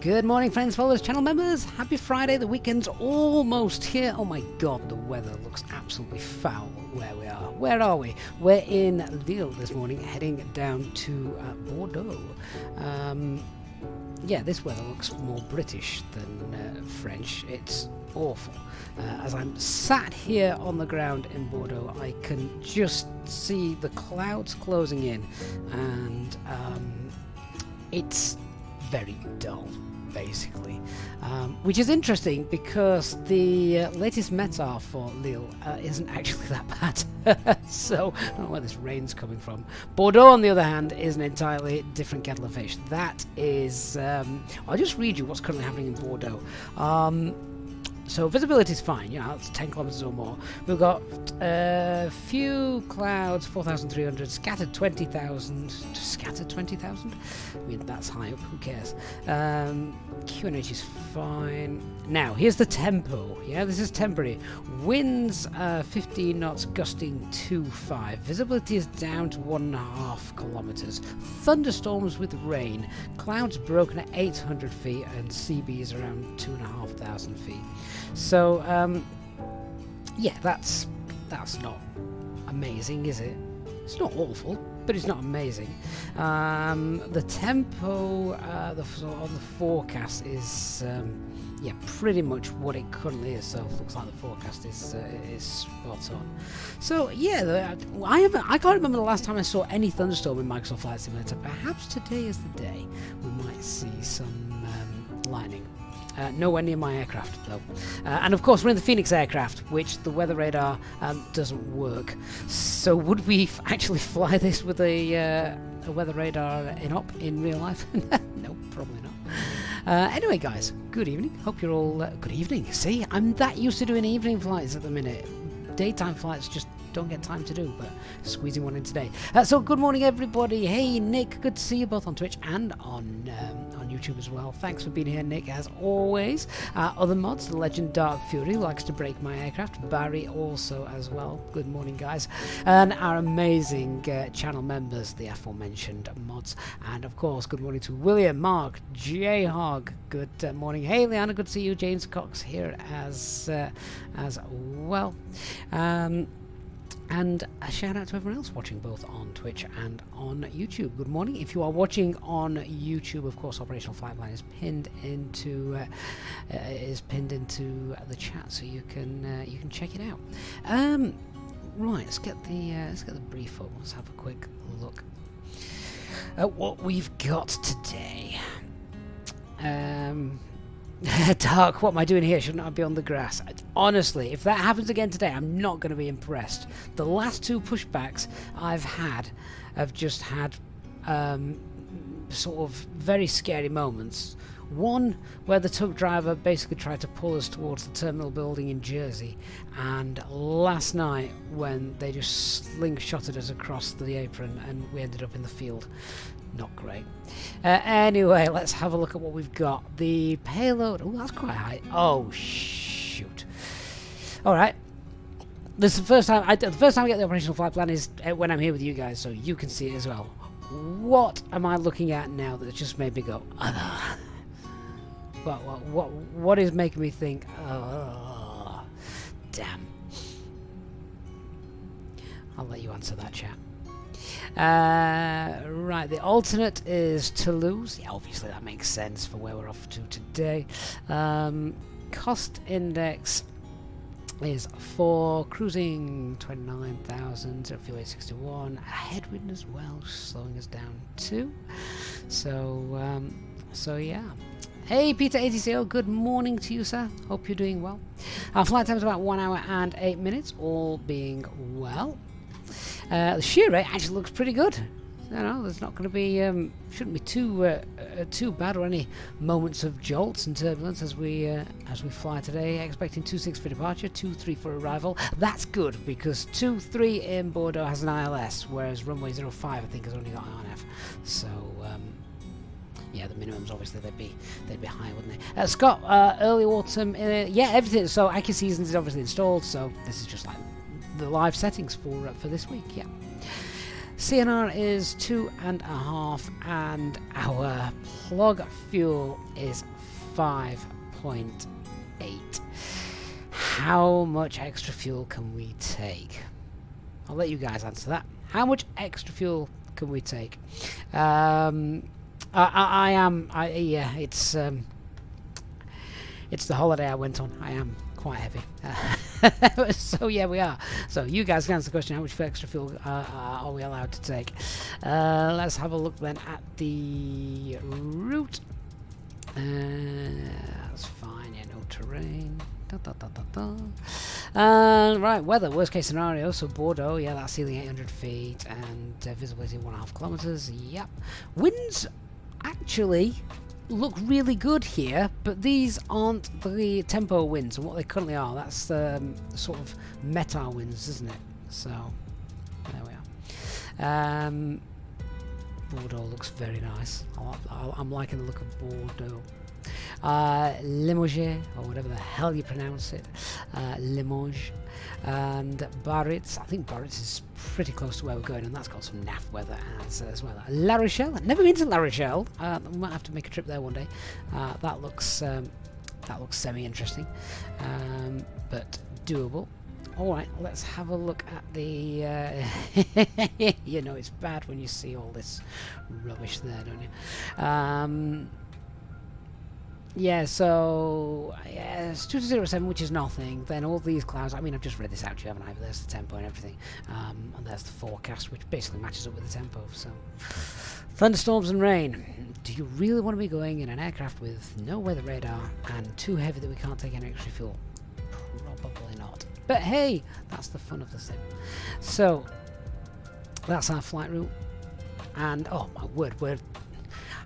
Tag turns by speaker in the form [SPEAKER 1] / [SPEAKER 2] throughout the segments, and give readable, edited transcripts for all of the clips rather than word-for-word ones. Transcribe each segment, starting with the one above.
[SPEAKER 1] Good morning, friends, followers, channel members. Happy Friday. The weekend's almost here. Oh my god, the weather looks absolutely foul where we are. Where are we? We're in Lille this morning, heading down to Bordeaux. Yeah, this weather looks more British than French. It's awful. As I'm sat here on the ground in Bordeaux, I can just see the clouds closing in, and it's very dull, basically, which is interesting because the latest METAR for Lille isn't actually that bad. So I don't know where this rain's coming from. Bordeaux, on the other hand, is an entirely different kettle of fish. That is, I'll just read you what's currently happening in Bordeaux. So visibility is fine, you know, it's 10 kilometers or more. We've got a few clouds, 4,300, scattered 20,000. Scattered 20,000? I mean, that's high up, who cares? QNH is fine. Now, here's the tempo. Yeah, this is temporary. Winds 15 knots, gusting 2.5. Visibility is down to 1.5 kilometers. Thunderstorms with rain. Clouds broken at 800 feet, and CB is around 2,500 feet. So, yeah, that's not amazing, is it? It's not awful, but it's not amazing. The tempo on the forecast is, yeah, pretty much what it currently is. So it looks like the forecast is spot on. So yeah, I can't remember the last time I saw any thunderstorm in Microsoft Flight Simulator. Perhaps today is the day we might see some lightning. Nowhere near my aircraft though, and of course we're in the Fenix aircraft, which the weather radar doesn't work. So would we actually fly this with a weather radar in real life? No, probably not. Anyway, guys, good evening. Hope you're all good evening. See, I'm that used to doing evening flights at the minute. Daytime flights just don't get time to do, but squeezing one in today. So good morning, everybody. Hey, Nick, good to see you both on Twitch and on YouTube as well. Thanks for being here, Nick, as always. Other mods, the legend Dark Fury, who likes to break my aircraft. Barry also as well. Good morning, guys. And our amazing channel members, the aforementioned mods. And of course, good morning to William, Mark, J Hog. Good morning. Hey, Leanna, good to see you. James Cox here as well. And a shout out to everyone else watching both on Twitch and on YouTube. Good morning. If you are watching on YouTube, of course, Operational Flight Plan is pinned into the chat, so you can check it out. Right, let's get the brief up. Let's have a quick look at what we've got today. Dark, what am I doing here? Shouldn't I be on the grass? Honestly, if that happens again today, I'm not going to be impressed. The last two pushbacks I've had have just had sort of very scary moments. One where the truck driver basically tried to pull us towards the terminal building in Jersey, and last night when they just slingshotted us across the apron and we ended up in the field. Not great. Anyway, let's have a look at what we've got. The payload. Oh, that's quite high. Oh, shoot. All right. This is the first time. The first time I get the operational flight plan is when I'm here with you guys, so you can see it as well. What am I looking at now that just made me go? What is making me think? Oh, damn. I'll let you answer that, chat. Right, the alternate is Toulouse. Yeah, obviously that makes sense for where we're off to today. Cost index is for cruising 29,000, fuel 861. A headwind as well, slowing us down too. So yeah. Hey, Peter ATCO, good morning to you, sir. Hope you're doing well. Our flight time is about 1 hour and 8 minutes, all being well. The shear rate actually looks pretty good. You know, there's not going to be, shouldn't be too bad or any moments of jolts and turbulence as we fly today. Expecting 26 for departure, 23 for arrival. That's good because 23 in Bordeaux has an ILS, whereas runway 05 I think has only got INF. So yeah, the minimums obviously they'd be high, wouldn't they? Scott, early autumn, yeah, everything. So Aki Seasons is obviously installed. So this is just like the live settings for this week. Yeah. CNR is 2.5 and our plug fuel is 5.8. How much extra fuel can we take? I'll let you guys answer that. How much extra fuel can we take? Yeah, it's the holiday I went on. I am quite heavy. So yeah, we are. So you guys can answer the question, how much extra fuel are we allowed to take? Let's have a look then at the route. That's fine, yeah, no terrain. Right, weather, worst case scenario, so Bordeaux, yeah, that's ceiling 800 feet and visibility 1.5 kilometers, yep. Winds actually look really good here, but these aren't the tempo winds, and what they currently are, that's the sort of meta winds, isn't it? So, there we are. Bordeaux looks very nice. I'm liking the look of Bordeaux. Limoges, or whatever the hell you pronounce it, Limoges, and Biarritz. I think Biarritz is pretty close to where we're going, and that's got some naff weather as well. La Rochelle, I've never been to La Rochelle. We might have to make a trip there one day. That looks semi-interesting, but doable. Alright, let's have a look at the... you know, it's bad when you see all this rubbish there, don't you? Yeah, so... yeah, it's 207, which is nothing. Then all these clouds... I mean, I've just read this out to you, haven't I? But there's the tempo and everything. And there's the forecast, which basically matches up with the tempo, so... Thunderstorms and rain. Do you really want to be going in an aircraft with no weather radar and too heavy that we can't take any extra fuel? Probably not. But hey, that's the fun of the sim. So, that's our flight route. And, oh my word,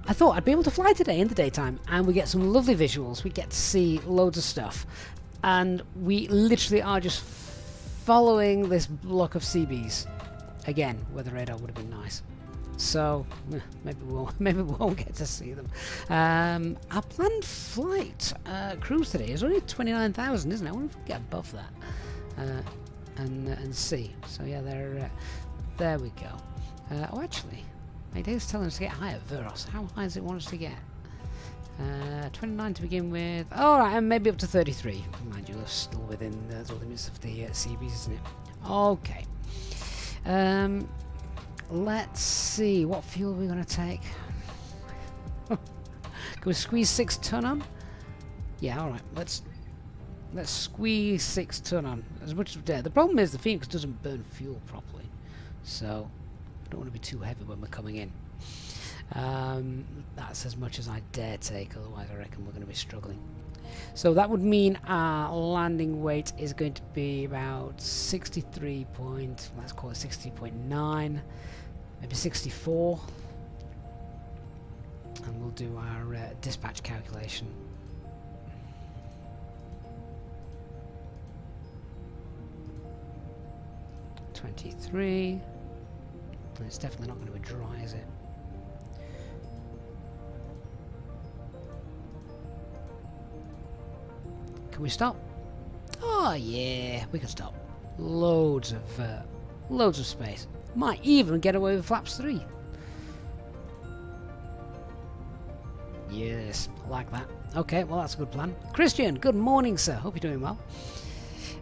[SPEAKER 1] I thought I'd be able to fly today in the daytime, and we get some lovely visuals. We get to see loads of stuff. And we literally are just following this block of CBs. Again, weather radar would have been nice. So, maybe we won't get to see them. Our planned flight cruise today is only 29,000, isn't it? I wonder if we can get above that and see. So yeah, there we go. Oh, actually, my day's telling us to get higher. Veros, how high does it want us to get? 29 to begin with. All right, and maybe up to 33. Mind you, we're still within the limits of the CBs, isn't it? Okay. Let's see, what fuel are we going to take? Can we squeeze 6 ton on? Yeah, alright, let's squeeze 6 ton on as much as we dare. The problem is the Fenix doesn't burn fuel properly, so I don't want to be too heavy when we're coming in. That's as much as I dare take, otherwise I reckon we're going to be struggling. So that would mean our landing weight is going to be about 63 point, let's call it 60.9, maybe 64. And we'll do our dispatch calculation. $23. And it's definitely not going to be dry, is it? Can we stop? Oh yeah, we can stop. Loads of space. Might even get away with flaps 3. Yes, I like that. Okay, well that's a good plan. Christian, good morning, sir. Hope you're doing well.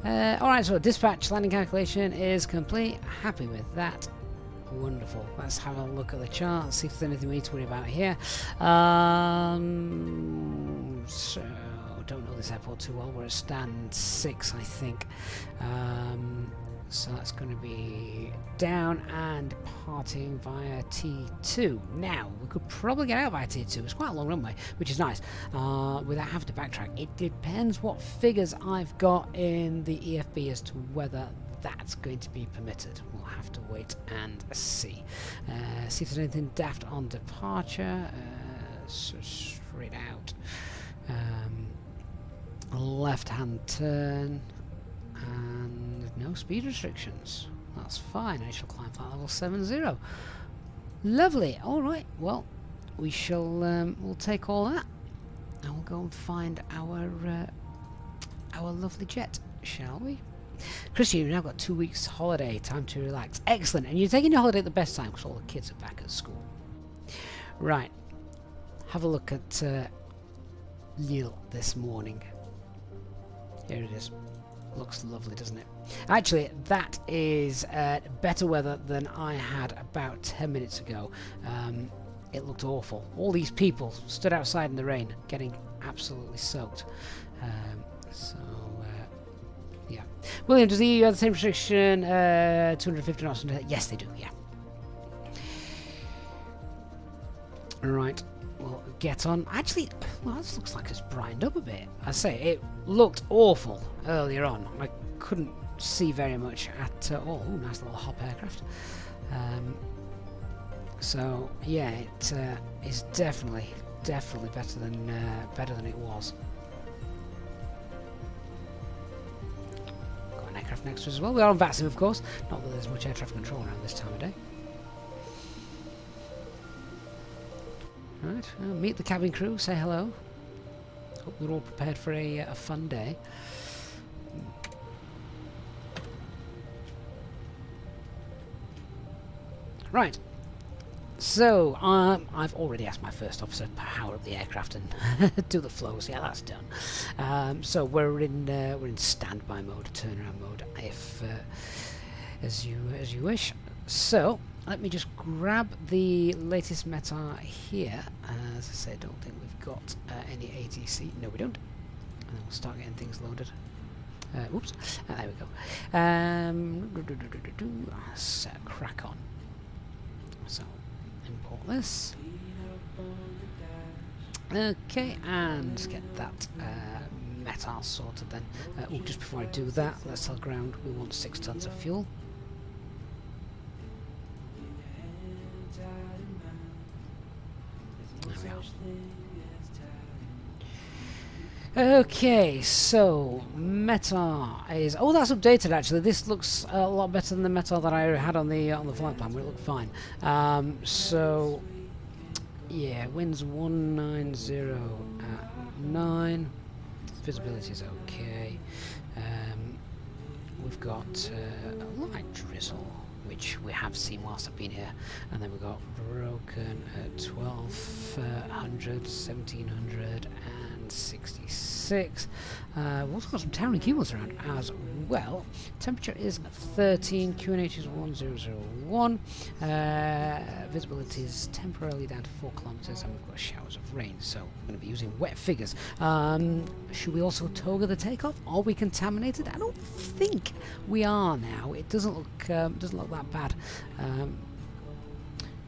[SPEAKER 1] Alright, so dispatch landing calculation is complete. Happy with that. Wonderful. Let's have a look at the chart, see if there's anything we need to worry about here. So, don't know this airport too well. We're at stand 6, I think. So that's going to be down and departing via T2. Now, we could probably get out via T2. It's quite a long runway, which is nice, without having to backtrack. It depends what figures I've got in the EFB as to whether that's going to be permitted. We'll have to wait and see. See if there's anything daft on departure. So straight out. Left-hand turn. And no speed restrictions. That's fine. I shall climb flight level 70. Lovely. Alright, well, we shall we'll take all that and we'll go and find our lovely jet, shall we? Christian, you've now got 2 weeks holiday, time to relax. Excellent. And you're taking your holiday at the best time because all the kids are back at school. Right. Have a look at Lille this morning. Here it is. Looks lovely, doesn't it? Actually, that is better weather than I had about 10 minutes ago. It looked awful. All these people stood outside in the rain, getting absolutely soaked. Yeah. William, does the EU have the same restriction? 250 knots? Yes, they do, yeah. Right. Well, get on. Actually, well, this looks like it's brightened up a bit. I say, it looked awful earlier on. I couldn't see very much at all. Ooh, nice little hop aircraft. So, yeah, it is definitely better than it was. Got an aircraft next to us as well. We are on VATSIM, of course. Not that there's much air traffic control around this time of day. Right, meet the cabin crew, say hello. Hope we're all prepared for a fun day. Right, so I've already asked my first officer to power up the aircraft and do the flows. Yeah, that's done. So we're in standby mode, turnaround mode, if as you wish. So let me just grab the latest METAR here. As I say, I don't think we've got any ATC. No, we don't. And then we'll start getting things loaded. Oops. There we go. Let's crack on. So, import this. Okay, and get that METAR sorted then. Just before I do that, let's tell ground we want 6 tons of fuel. Okay, so METAR is... Oh, that's updated actually. This looks a lot better than the METAR that I had on the flight plan, where it looked fine. So, yeah, winds 190 at 9. Visibility is okay. We've got a light drizzle, which we have seen whilst I've been here, and then we've got broken at 1200, 1700 and 66. We've also got some towering cumulus around as well. Temperature is 13, QNH is 1001, visibility is temporarily down to 4 kilometers, and we've got showers of rain, so we're going to be using wet figures. Should we also toga the takeoff? Are we contaminated? I don't think we are now. It doesn't look that bad.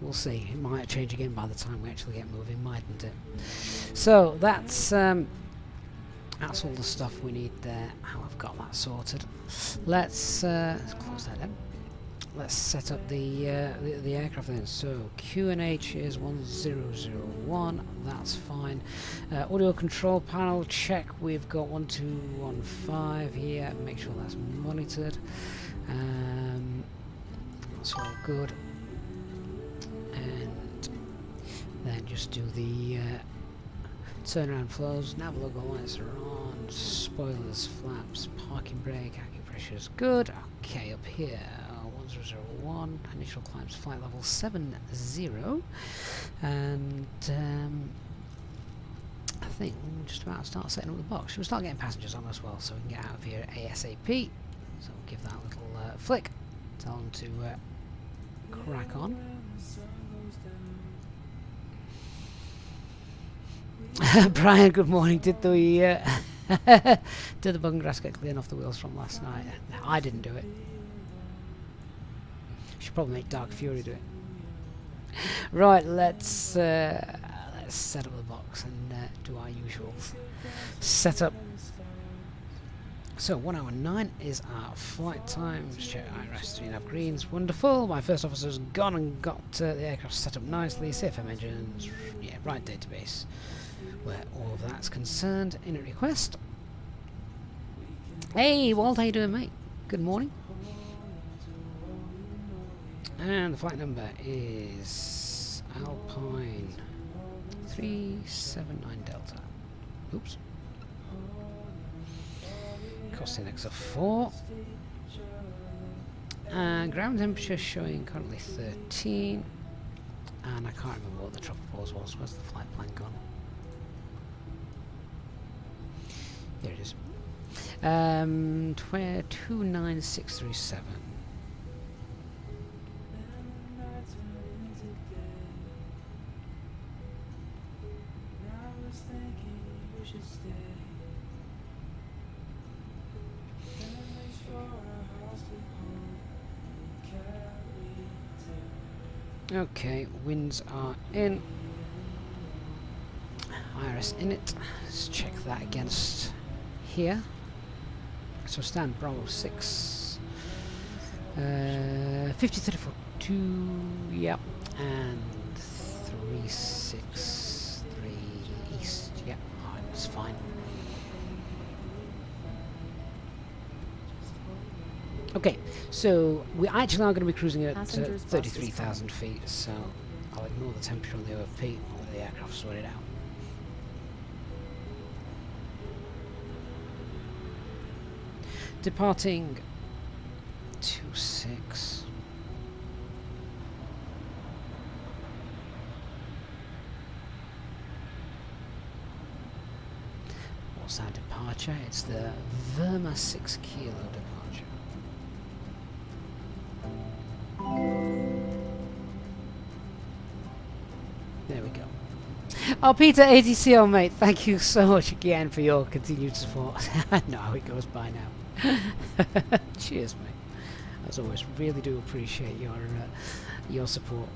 [SPEAKER 1] We'll see. It might change again by the time we actually get moving, mightn't it? So that's all the stuff we need there. Oh, I've got that sorted. Let's close that then. Let's set up the aircraft then. So QNH is 1001. That's fine. Audio control panel check. We've got 1215 here. Make sure that's monitored. That's all good. And then just do the turnaround flows. Nav logo lights are on. Spoilers, flaps, parking brake, acupressure is good. Okay, up here 1001. Initial climbs flight level 70. And I think we're just about to start setting up the box. Should we start getting passengers on as well, so we can get out of here ASAP? So we'll give that a little flick. Tell them to crack on. Brian, good morning. Did the did the bug and grass get clean off the wheels from last night? No, I didn't do it. Should probably make Dark Fury do it. Right, let's set up the box and do our usuals. Set up. So 1 hour 9 is our flight time. Let's check IRS 3.5 greens. Wonderful. My first officer's gone and got the aircraft set up nicely. CFM engines. Yeah, right database. Where all of that's concerned. In a request. Hey, Walt, how you doing, mate? Good morning. And the flight number is Alpine 379 Delta. Oops. Cost index of 4. And ground temperature showing currently 13. And I can't remember what the tropical pause was. Where's the flight plan gone? There it is. 29637. Okay, winds are in. Iris in it. Let's check that against here. So stand Bravo 6. 50-34-2, yep. And 363 east, yep. Alright, that's fine. Okay, so we actually are going to be cruising at 33,000 feet, so I'll ignore the temperature on the OFP and let the aircraft sort it out. Departing 26. What's our departure? It's the Verma 6 kilo departure. There we go. Oh, Peter ATCO, mate, thank you so much again for your continued support. I know how it goes by now. Cheers, mate. As always, really do appreciate your support.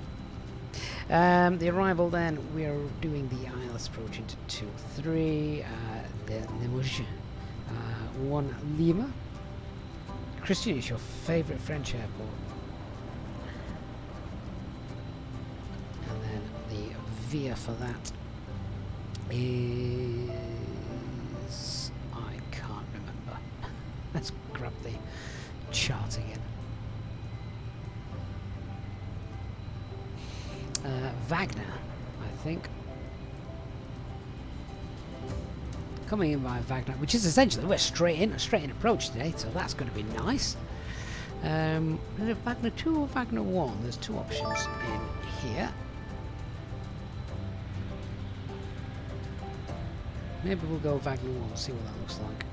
[SPEAKER 1] The arrival then, we are doing the ILS approach into 2-3, the Limoges, 1 Lima. Christian, is your favourite French airport? And then the VIA for that is... I can't remember. Let's grab the chart again. Wagner, I think. Coming in by Wagner, which is essentially, we're straight in approach today, so that's going to be nice. Is it Wagner 2 or Wagner 1? There's two options in here. Maybe we'll go Wagner 1, see what that looks like.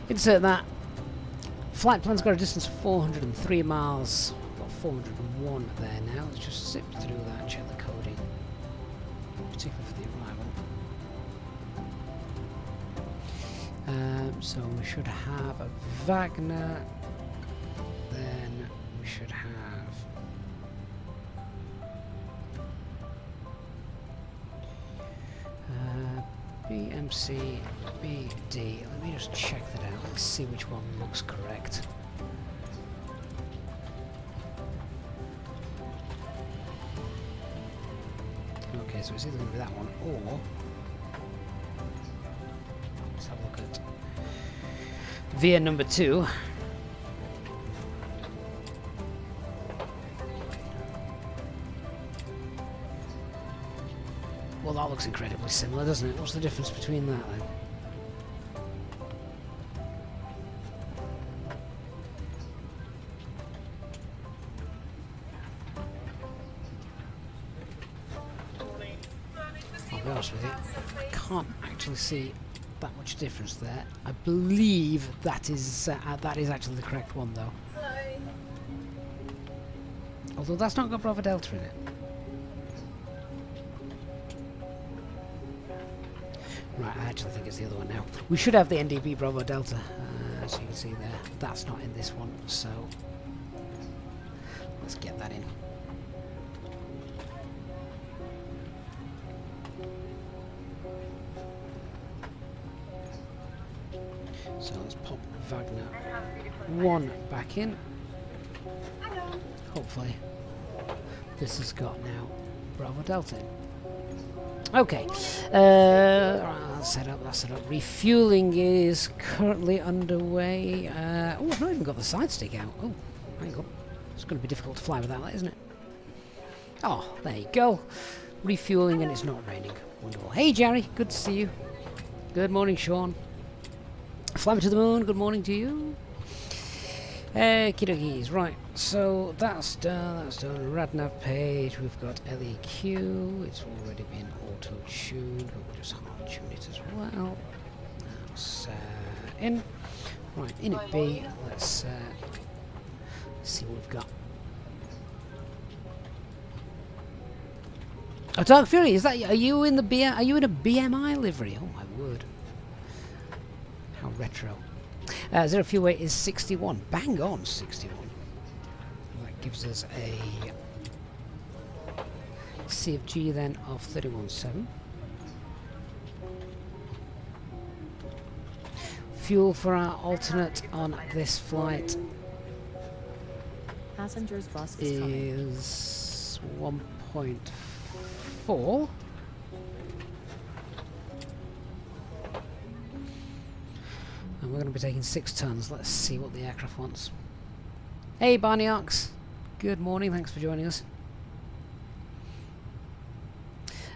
[SPEAKER 1] Insert that. Flight plan's got a distance of 403 miles. Got 401 there now. Let's just zip through that and check the coding, particularly for the arrival. So we should have a Wagner. Then we should have BMC BD. Let me just check that out and see which one looks correct. Okay, so it's either going to be that one or... Let's have a look at VIA number 2. Well, that looks incredibly similar, doesn't it? What's the difference between that then? I'll be honest with you, I can't actually see that much difference there. I believe that is actually the correct one, though. Although that's not got Bravo Delta in it. Right, I actually think it's the other one now. We should have the NDB Bravo Delta, as you can see there. That's not in this one, so let's get that in. So let's pop Wagner 1 back in. Hopefully this has got now Bravo Delta in. Okay, that's set up. Refueling is currently underway. Oh, I've not even got the side stick out. Oh, hang on. It's going to be difficult to fly without that, isn't it? Oh, there you go. Refueling and it's not raining. Wonderful. Hey, Jerry. Good to see you. Good morning, Sean. Fly me to the moon. Good morning to you. Okie dokies, right, so that's done, Radnav page, we've got LEQ, it's already been auto-tuned, but we'll just hard-tune it as well. That's in. Right, in it B, let's see what we've got. Oh, Dark Fury, is that, are you in a BMI livery? Oh my word. How retro. Zero fuel weight is 61. Bang on 61. That gives us a CFG then of 31.7. Fuel for our alternate on this flight
[SPEAKER 2] Passengers bus is
[SPEAKER 1] 1.4. And we're going to be taking 6 tons. Let's see what the aircraft wants. Hey Barney Ox, good morning, thanks for joining us.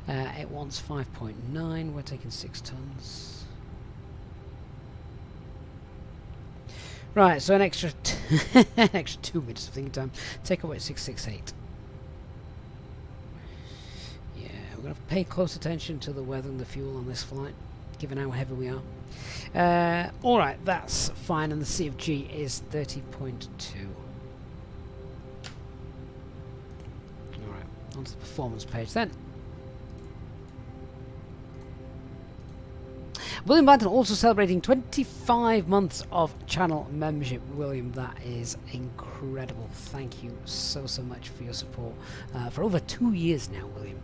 [SPEAKER 1] It wants 5.9, we're taking 6 tons. Right, so an extra an extra 2 minutes of thinking time. Take away 668. Yeah, we're going to pay close attention to the weather and the fuel on this flight, given how heavy we are. Alright, that's fine, and the CFG is 30.2. Alright, onto the performance page then. William Banton also celebrating 25 months of channel membership. William, that is incredible. Thank you so much for your support for over 2 years now, William.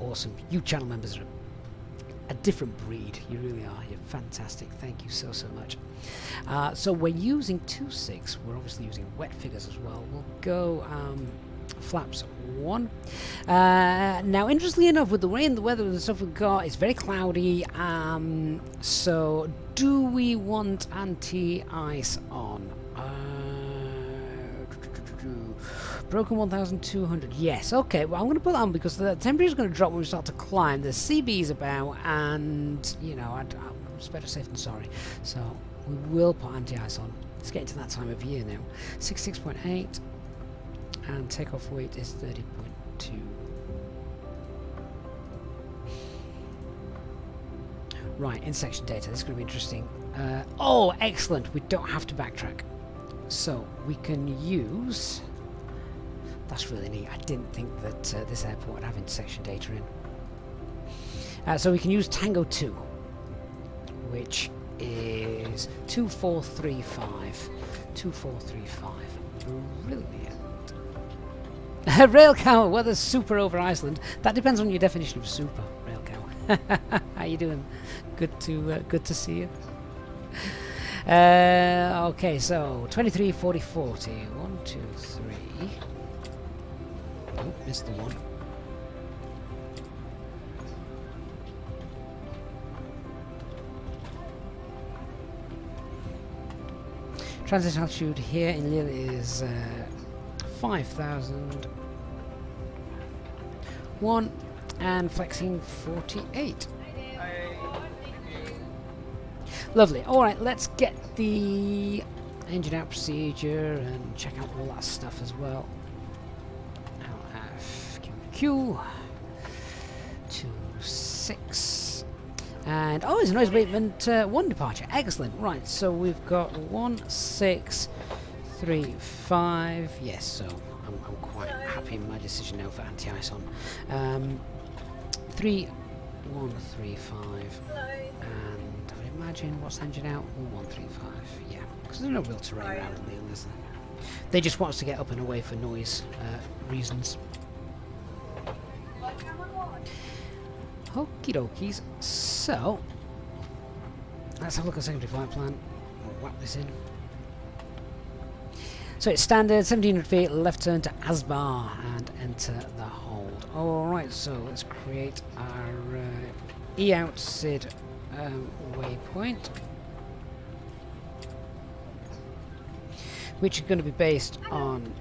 [SPEAKER 1] Awesome. You channel members are a different breed. You really are. You're fantastic. Thank you so much. So we're using 2.6. We're obviously using wet figures as well. We'll go flaps 1. Now, interestingly enough, with the rain, the weather, and the stuff we've got, it's very cloudy. So, do we want anti-ice on? Broken 1,200. Yes. Okay. Well, I'm going to put that on because the temperature is going to drop when we start to climb. The CB's about, and you know, it's better safe than sorry. So we will put anti-ice on. It's getting to that time of year now. 66.8. And takeoff weight is 30.2. Right, in section data, this is going to be interesting. Oh, excellent! We don't have to backtrack. So, we can use... That's really neat. I didn't think that this airport would have intersection data in. So we can use Tango 2, which is 2435. 2435. Brilliant. Railcow, weather's super over Iceland. That depends on your definition of super, Railcow. How you doing? Good to see you. Okay, so 23, 40, 40. 1, 2, 3. Oh, missed the one. Transit altitude here in Lille is 5,001 and flexing 48. Lovely. Alright, let's get the engine out procedure and check out all that stuff as well. LFQQ 26. And oh, it's a noise abatement 1 departure. Excellent. Right, so we've got 1635. Yes, so I'm quite happy with my decision now for anti-ice on. 3135. And I would imagine what's the engine out? 1135. Yeah, because there's no real terrain around in Lille, is there? They just want us to get up and away for noise reasons. Okie dokies. So, let's have a look at the secondary flight plan. We'll whack this in. So it's standard, 1700 feet, left turn to Asbar and enter the hold. Alright, so let's create our E-out SID waypoint, which is going to be based on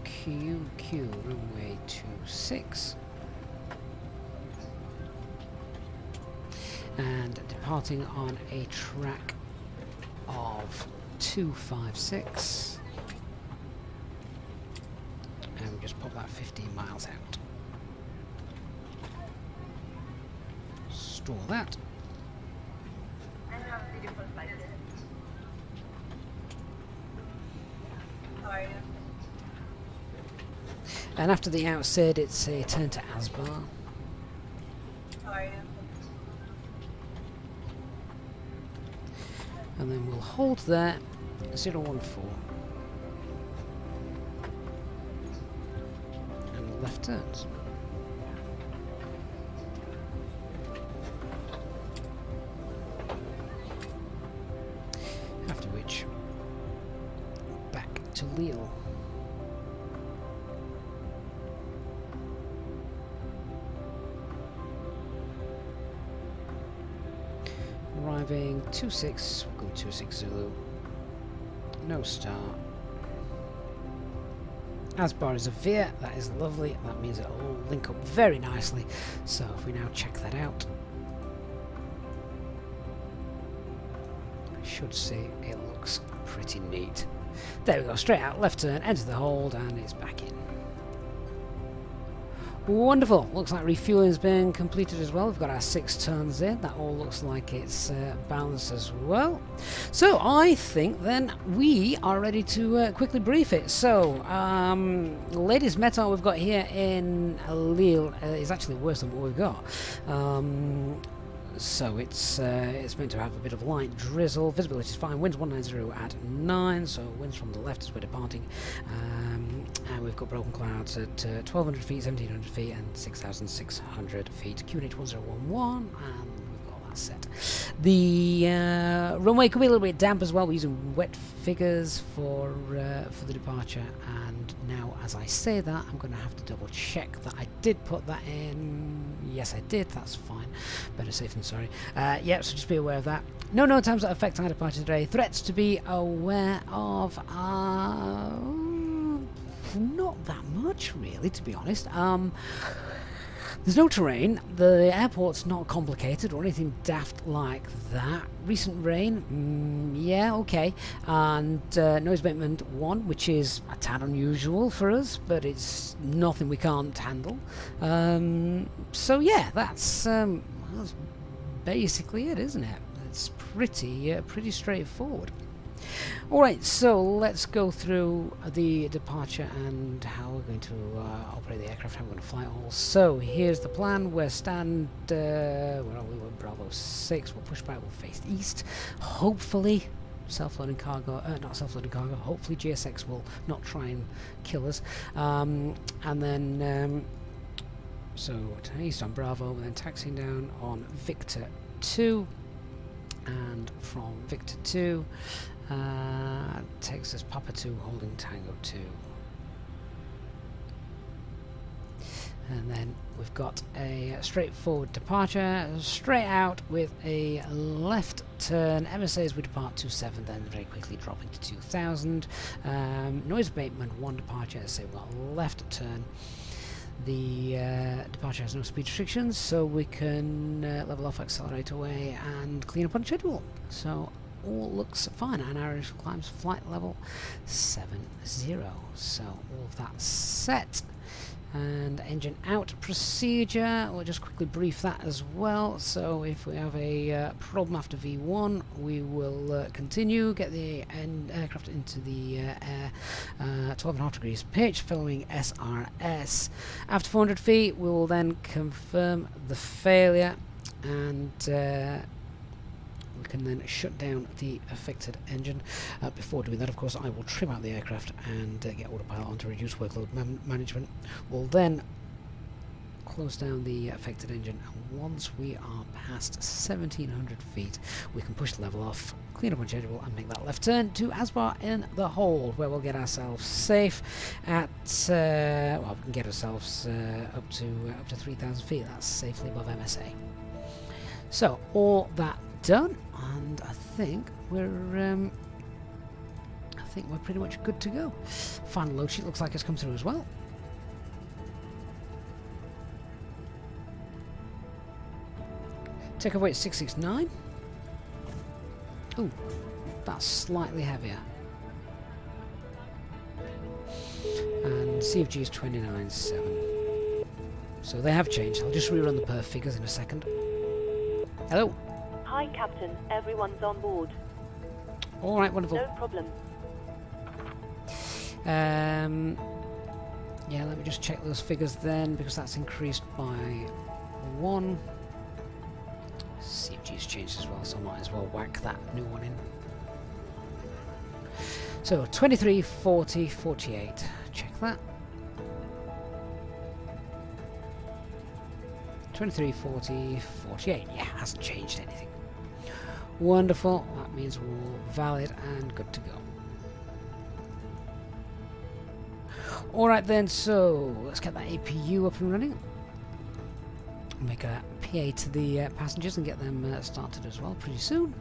[SPEAKER 1] LFQQ runway 26. And departing on a track of 256. And we just pop that 15 miles out. Store that. And after the outset, it's a turn to Asbar. And then we'll hold there, 014. And left turns. After which, back to Lille. Arriving 26, we'll go 26 Zulu. No star. Asbar is a veer, that is lovely, that means it'll all link up very nicely. So if we now check that out, I should say it looks pretty neat. There we go, straight out, left turn, enter the hold, and it's back in. Wonderful. Looks like refueling's been completed as well. We've got our 6 turns in. That all looks like it's balanced as well. So I think then we are ready to quickly brief it. So the latest meteor we've got here in Lille is actually worse than what we've got. So it's meant to have a bit of light drizzle. Visibility is fine. Winds 190 at 9. So winds from the left as we're departing. And we've got broken clouds at 1200 feet, 1700 feet, and 6600 feet. QNH 1011, and we've got that set. The runway could be a little bit damp as well. We're using wet figures for the departure. And now, as I say that, I'm going to have to double check that I did put that in. Yes, I did. That's fine. Better safe than sorry. Yeah, so just be aware of that. No times that affect our departure today. Threats to be aware of. Not that much, really, to be honest. There's no terrain. The airport's not complicated or anything daft like that. Recent rain, yeah, okay. And noise abatement 1, which is a tad unusual for us, but it's nothing we can't handle. So yeah, that's basically it, isn't it? It's pretty straightforward. Alright, so let's go through the departure and how we're going to operate the aircraft, how we're going to fly it all. So here's the plan. We're where are we? We're Bravo 6. We'll push back, we'll face east. Hopefully self-loading cargo, not self-loading cargo, hopefully GSX will not try and kill us. And then, so to east on Bravo, and then taxiing down on Victor 2. And from Victor 2, takes us Papa 2 holding Tango 2. And then we've got a straightforward departure, straight out with a left turn. MSA as we depart 27, then very quickly dropping to 2000. Noise abatement 1 departure, so we've got a left turn. The departure has no speed restrictions, so we can level off, accelerate away, and clean up on schedule. So all looks fine, and our initial climbs flight level 70. So all of that set. And engine out procedure, we'll just quickly brief that as well. So if we have a problem after V1, we will continue, get the aircraft into the air 12.5 degrees pitch following SRS. After 400 feet, we will then confirm the failure, and we can then shut down the affected engine. Before doing that, of course, I will trim out the aircraft and get autopilot on to reduce workload management. We'll then close down the affected engine, and once we are past 1700 feet, we can push the level off, clean up on schedule, and make that left turn to Asbar in the hold, where we'll get ourselves safe at well, we can get ourselves up to 3000 feet. That's safely above MSA. So all that done, and I think we're pretty much good to go. Final load sheet looks like it's come through as well. Takeoff weight 669. Ooh, That's slightly heavier. And CFG is 29.7. So they have changed. I'll just rerun the perf figures in a second. Hello.
[SPEAKER 3] Hi, Captain. Everyone's on board.
[SPEAKER 1] All right, wonderful.
[SPEAKER 3] No problem.
[SPEAKER 1] Yeah, let me just check those figures then, because that's increased by 1. CFG's changed as well, so I might as well whack that new one in. So 23, 40, 48. Check that. 23, 40, 48. Yeah, hasn't changed anything. Wonderful. That means we're all valid and good to go. Alright then, so let's get that APU up and running. Make a PA to the passengers and get them started as well pretty soon.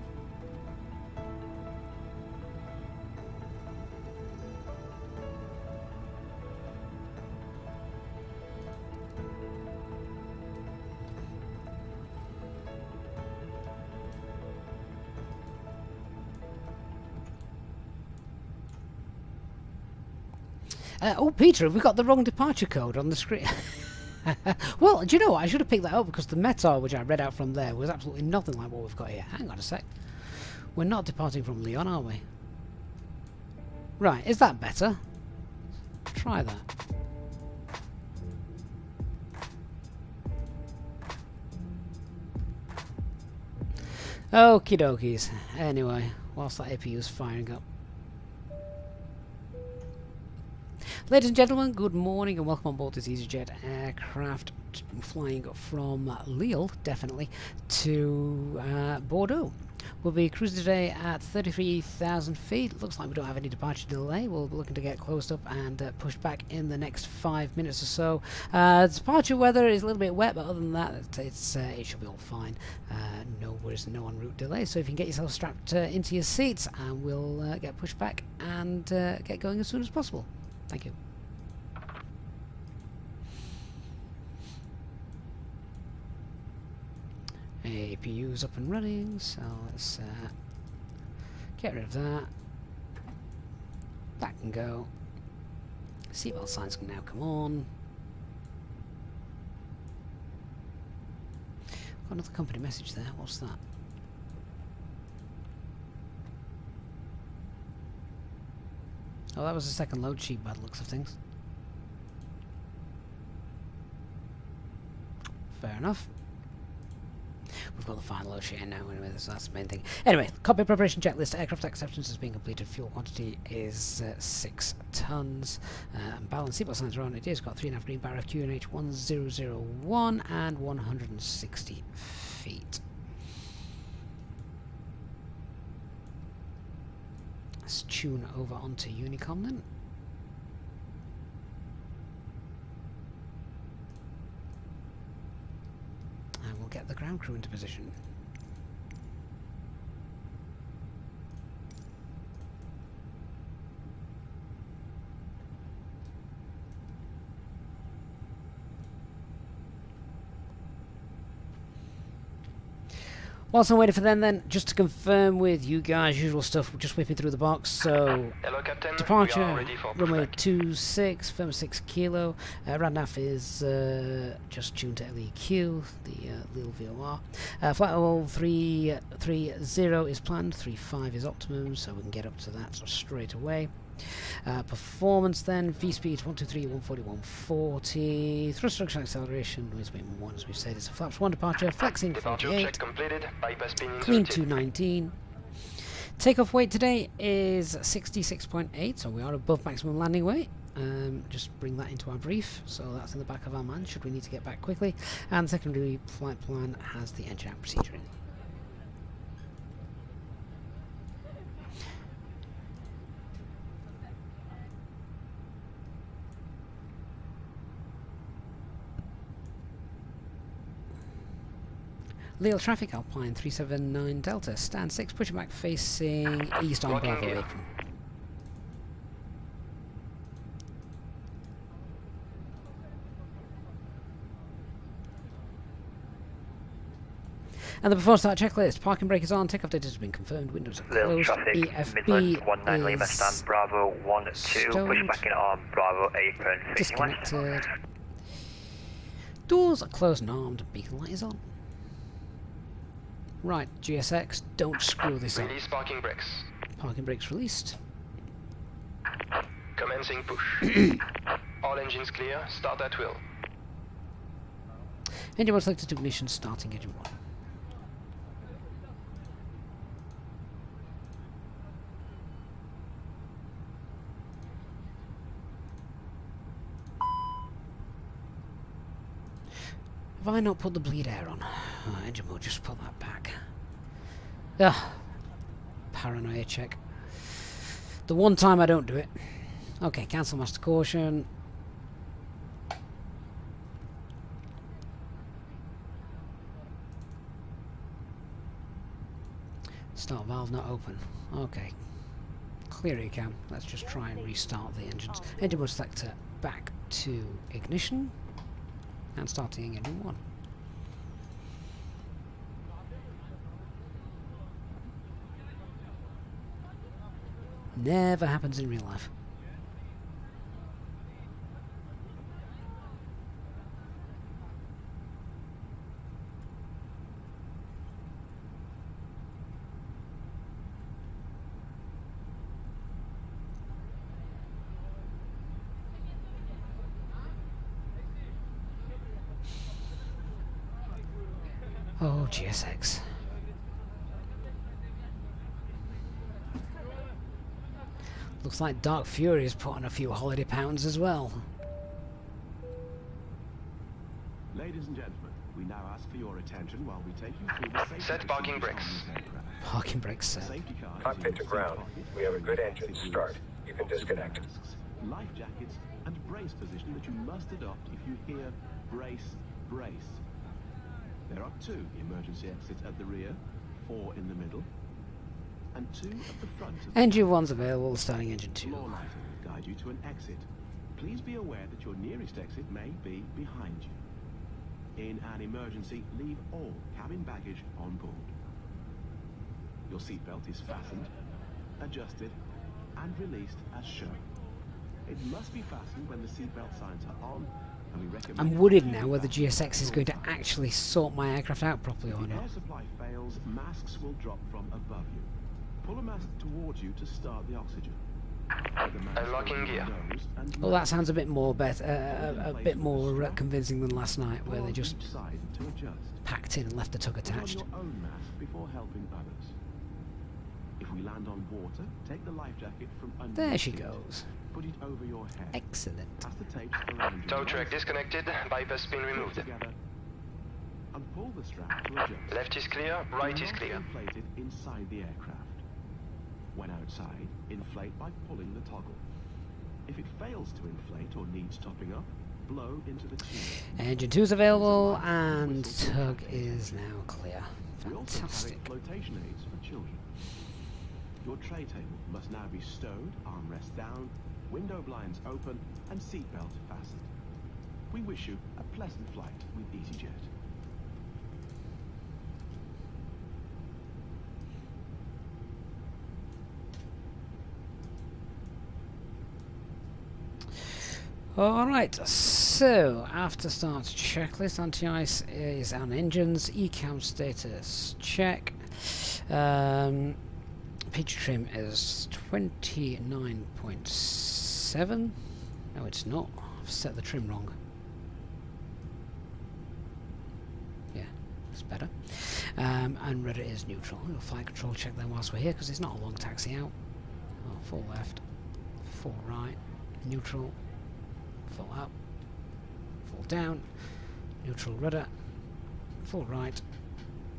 [SPEAKER 1] Oh, Peter, have we got the wrong departure code on the screen? Well, do you know what? I should have picked that up because the METAR, which I read out from there, was absolutely nothing like what we've got here. Hang on a sec. We're not departing from Lyon, are we? Right, is that better? Try that. Okie dokies. Anyway, whilst that APU is firing up. Ladies and gentlemen, good morning and welcome on board this Easyjet aircraft flying from Lille, definitely, to Bordeaux. We'll be cruising today at 33,000 feet. Looks like we don't have any departure delay. We'll be looking to get closed up and pushed back in the next 5 minutes or so. Departure weather is a little bit wet, but other than that, it should be all fine. No worries, no en route delay. So if you can get yourself strapped into your seats, and we'll get pushed back and get going as soon as possible. Thank you. APU's up and running, so let's get rid of that. That can go. Seatbelt signs can now come on. Got another company message there. What's that? Oh, that was the second load sheet by the looks of things. Fair enough. We've got the final load sheet in now anyway, so that's the main thing. Anyway, cockpit preparation checklist. Aircraft acceptance has been completed. Fuel quantity is 6 tons. Balance seatbelt signs are on. It is got 3.5 green bar QNH 1001 and 160 feet. Let's tune over onto Unicom then. And we'll get the ground crew into position. Whilst I'm waiting for them then, just to confirm with you guys, usual stuff, just whipping through the box. So,
[SPEAKER 4] hello, Captain.
[SPEAKER 1] departure, runway
[SPEAKER 4] pushback.
[SPEAKER 1] 26, firm 6 kilo. RADNAF is just tuned to LEQ, the Lille VOR. Flight level 330 is planned, 35 is optimum, so we can get up to that sort of straight away. Performance then, V-speed 123, 140, 140. Thrust reduction acceleration, noise weight 1 as we've said, it's a flaps 1 departure, flexing
[SPEAKER 4] Departure
[SPEAKER 1] 48,
[SPEAKER 4] check completed. Bypass pin
[SPEAKER 1] clean
[SPEAKER 4] inserted.
[SPEAKER 1] 219. Takeoff weight today is 66.8, so we are above maximum landing weight. Just bring that into our brief, so that's in the back of our mind should we need to get back quickly. And the secondary flight plan has the engine out procedure in. Lille traffic, Alpine 379 Delta, stand 6, pushing back facing east on
[SPEAKER 4] Rocking
[SPEAKER 1] Bravo
[SPEAKER 4] gear.
[SPEAKER 1] apron. And the before start checklist, parking brake is on, takeoff date has been confirmed, windows are
[SPEAKER 4] Lille
[SPEAKER 1] closed,
[SPEAKER 4] traffic,
[SPEAKER 1] EFB
[SPEAKER 4] Midland 19 Lima,
[SPEAKER 1] is
[SPEAKER 4] stand Bravo 12,
[SPEAKER 1] stowed,
[SPEAKER 4] push back in on Bravo apron, facing west.
[SPEAKER 1] disconnected, doors are closed and armed, beacon light is on. Right, GSX, don't screw this up.
[SPEAKER 5] Release parking brakes.
[SPEAKER 1] Parking brakes released.
[SPEAKER 5] Commencing push. All engines clear. Start at will.
[SPEAKER 1] Engine 1 selected to ignition, starting engine 1. Have I not put the bleed air on? Oh, engine mode, just put that back. Ugh. Paranoia check. The one time I don't do it. Okay, cancel master caution. Start valve not open. Okay. Clear your cam. Let's just try and restart the engines. Engine mode selector back to ignition. And starting engine 1. Never happens in real life. Oh, GSX. Looks like Dark Fury has put on a few holiday pounds as well.
[SPEAKER 6] Ladies and gentlemen, we now ask for your attention while we take you through the safety
[SPEAKER 5] Set parking
[SPEAKER 6] procedures
[SPEAKER 5] brakes.
[SPEAKER 6] on this aircraft.
[SPEAKER 1] Parking brakes set.
[SPEAKER 6] Safety car is
[SPEAKER 7] Cockpit to
[SPEAKER 6] used
[SPEAKER 7] ground.
[SPEAKER 6] seat
[SPEAKER 7] We have a
[SPEAKER 6] pockets,
[SPEAKER 7] good engine
[SPEAKER 6] safety
[SPEAKER 7] start.
[SPEAKER 6] wheels,
[SPEAKER 7] You can
[SPEAKER 6] oxygen
[SPEAKER 7] disconnect.
[SPEAKER 6] masks, life jackets, and brace position that you must adopt if you hear brace, brace. There are 2 emergency exits at the rear, 4 in the middle, and 2 at the front of the
[SPEAKER 1] Engine 1's available, starting engine 2.
[SPEAKER 6] floor lighting will guide you to an exit. Please be aware that your nearest exit may be behind you. In an emergency, leave all cabin baggage on board. Your seatbelt is fastened, adjusted, and released as shown. It must be fastened when the seatbelt signs are on, and we recommend...
[SPEAKER 1] I'm worried now whether GSX is going to actually sort my aircraft out properly or
[SPEAKER 6] If the
[SPEAKER 1] not.
[SPEAKER 6] air supply fails, masks will drop from above you. Pull a mask towards you to start the oxygen. Put the mask
[SPEAKER 5] Unlocking
[SPEAKER 6] over your
[SPEAKER 5] gear.
[SPEAKER 6] nose and
[SPEAKER 1] Well, that
[SPEAKER 6] mouth.
[SPEAKER 1] sounds a bit more a bit more convincing than last night, where
[SPEAKER 6] Pull
[SPEAKER 1] they
[SPEAKER 6] on
[SPEAKER 1] just
[SPEAKER 6] each side to adjust.
[SPEAKER 1] packed in and left the tug
[SPEAKER 6] Put on
[SPEAKER 1] attached.
[SPEAKER 6] your own mask before helping others. If we land on water, take the life jacket from under
[SPEAKER 1] There
[SPEAKER 6] your
[SPEAKER 1] she
[SPEAKER 6] seat.
[SPEAKER 1] goes.
[SPEAKER 6] Put it over your head.
[SPEAKER 1] Excellent.
[SPEAKER 6] Pass the tapes around your
[SPEAKER 5] Tow track
[SPEAKER 6] waist.
[SPEAKER 5] disconnected. Bypass pin
[SPEAKER 6] Pull
[SPEAKER 5] removed.
[SPEAKER 6] together and pull the strap to adjust.
[SPEAKER 5] Left is clear. Right
[SPEAKER 6] Do
[SPEAKER 5] is
[SPEAKER 6] not
[SPEAKER 5] clear.
[SPEAKER 6] inflate it inside the aircraft. When outside, inflate by pulling the toggle. If it fails to inflate or needs topping up, blow into the tube.
[SPEAKER 1] Engine 2 is available, and tug is now clear.
[SPEAKER 6] We also carry
[SPEAKER 1] Fantastic.
[SPEAKER 6] flotation aids for children. Your tray table must now be stowed, armrest down, window blinds open, and seatbelt fastened. We wish you a pleasant flight with Easyjet.
[SPEAKER 1] Alright, so after start checklist, anti-ice is on engines, ECAM status check. Pitch trim is 29.7. No, it's not. I've set the trim wrong. Yeah, it's better. And rudder is neutral. We'll flight control check then whilst we're here, because it's not a long taxi out. Oh, full left, full right, neutral, full up, full down, neutral rudder, full right,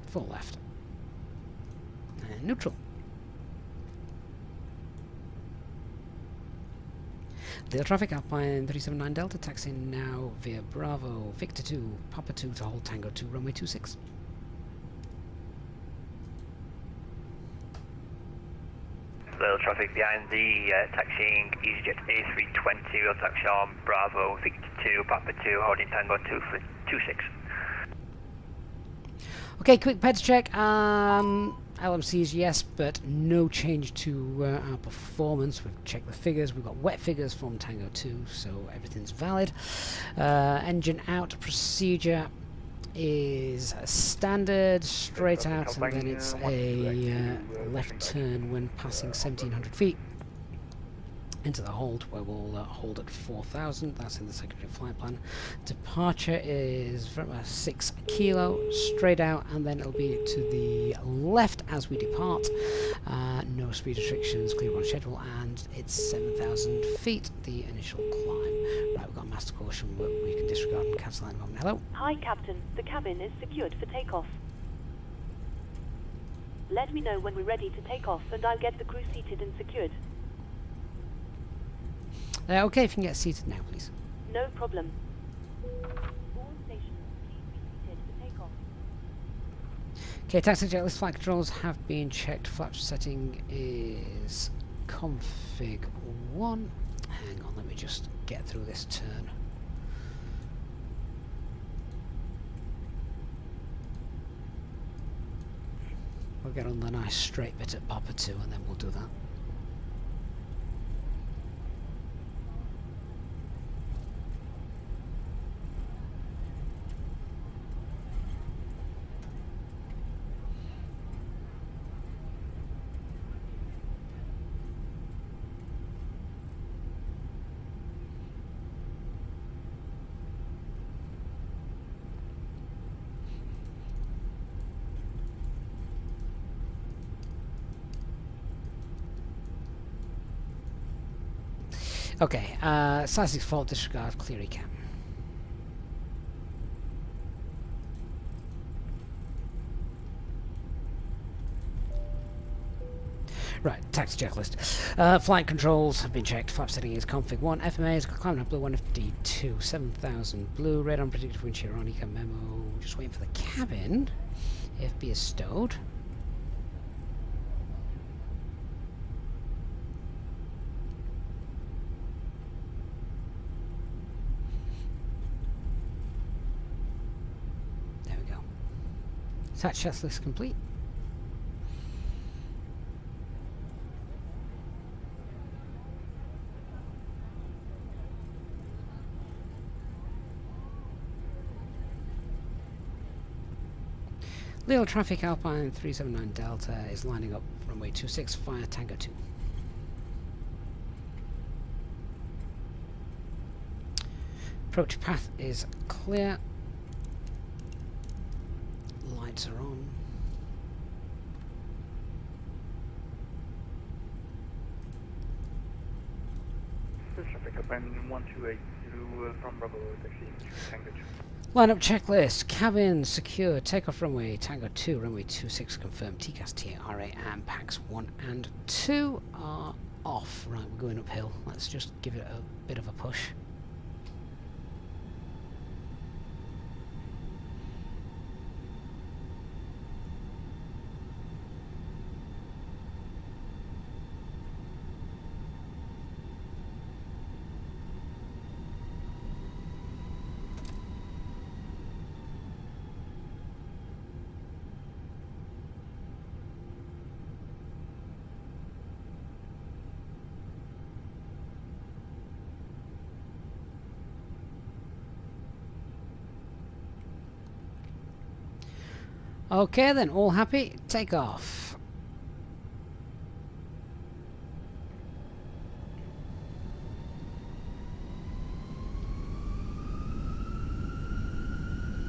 [SPEAKER 1] full left, and neutral. Lille traffic, Alpine 379 Delta, taxiing now via Bravo, Victor 2, Papa 2 to hold Tango 2, runway 26.
[SPEAKER 4] Lille traffic behind the taxiing Easyjet A320, we'll taxi on Bravo, Victor 2, Papa 2, holding Tango 2 for 26.
[SPEAKER 1] Okay, quick peds check. LMCs, yes, but no change to our performance. We've checked the figures. We've got wet figures from Tango 2, so everything's valid. Engine out procedure is standard, straight out, and then it's a left turn when passing 1,700 feet into the hold, where we'll hold at 4,000. That's in the secondary flight plan. Departure is from 6 kilo, straight out, and then it'll be to the left as we depart. No speed restrictions, clear on schedule, and it's 7,000 feet, the initial climb. Right, we've got master caution, but we can disregard and cancel that in a moment. Hello?
[SPEAKER 3] Hi, Captain. The cabin is secured for takeoff. Let me know when we're ready to take off, and I'll get the crew seated and secured.
[SPEAKER 1] Okay, if you can get seated now, please.
[SPEAKER 3] No problem. All stations, please be seated for takeoff.
[SPEAKER 1] Okay, taxi checklist flight controls have been checked. Flap setting is config 1. Hang on, let me just get through this turn. We'll get on the nice straight bit at Papa 2 and then we'll do that. Okay, size 6 fault, disregard, clear recap. Right, taxi checklist. Flight controls have been checked. Flap setting is config 1. FMA is climbing up blue 1FD2, 7,000 blue. Radar predicted wind shear on eco memo. Just waiting for the cabin. FB is stowed. Attach checklist complete. Lille traffic Alpine 379 Delta is lining up runway 26 via Tango 2. Approach path is clear. Lights are on.
[SPEAKER 4] Traffic Alpine 1280 from Bravo taxi Tango 2.
[SPEAKER 1] Lineup checklist. Cabin secure. Takeoff runway Tango 2, runway 26 confirmed. TCAS, TRA and PAX 1 and 2 are off. Right, we're going uphill. Let's just give it a bit of a push. Okay then, all happy, take off.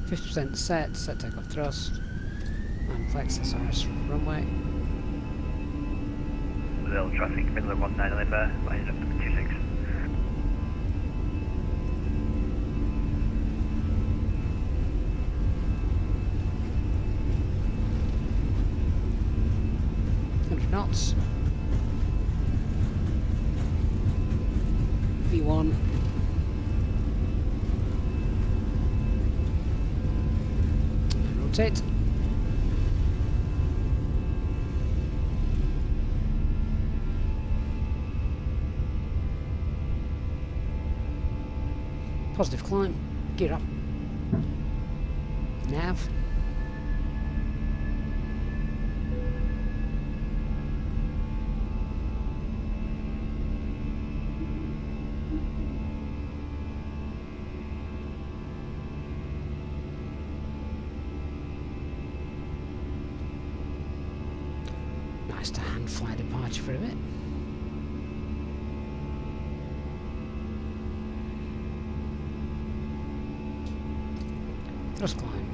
[SPEAKER 1] %, set takeoff thrust, and flex SRS runway.
[SPEAKER 4] Lille traffic, middle of 19 November, line up number 26.
[SPEAKER 1] Knots. V1. And rotate. Positive climb. Gear up. Nav. Nice to hand fly departure for a bit. Thrust climb.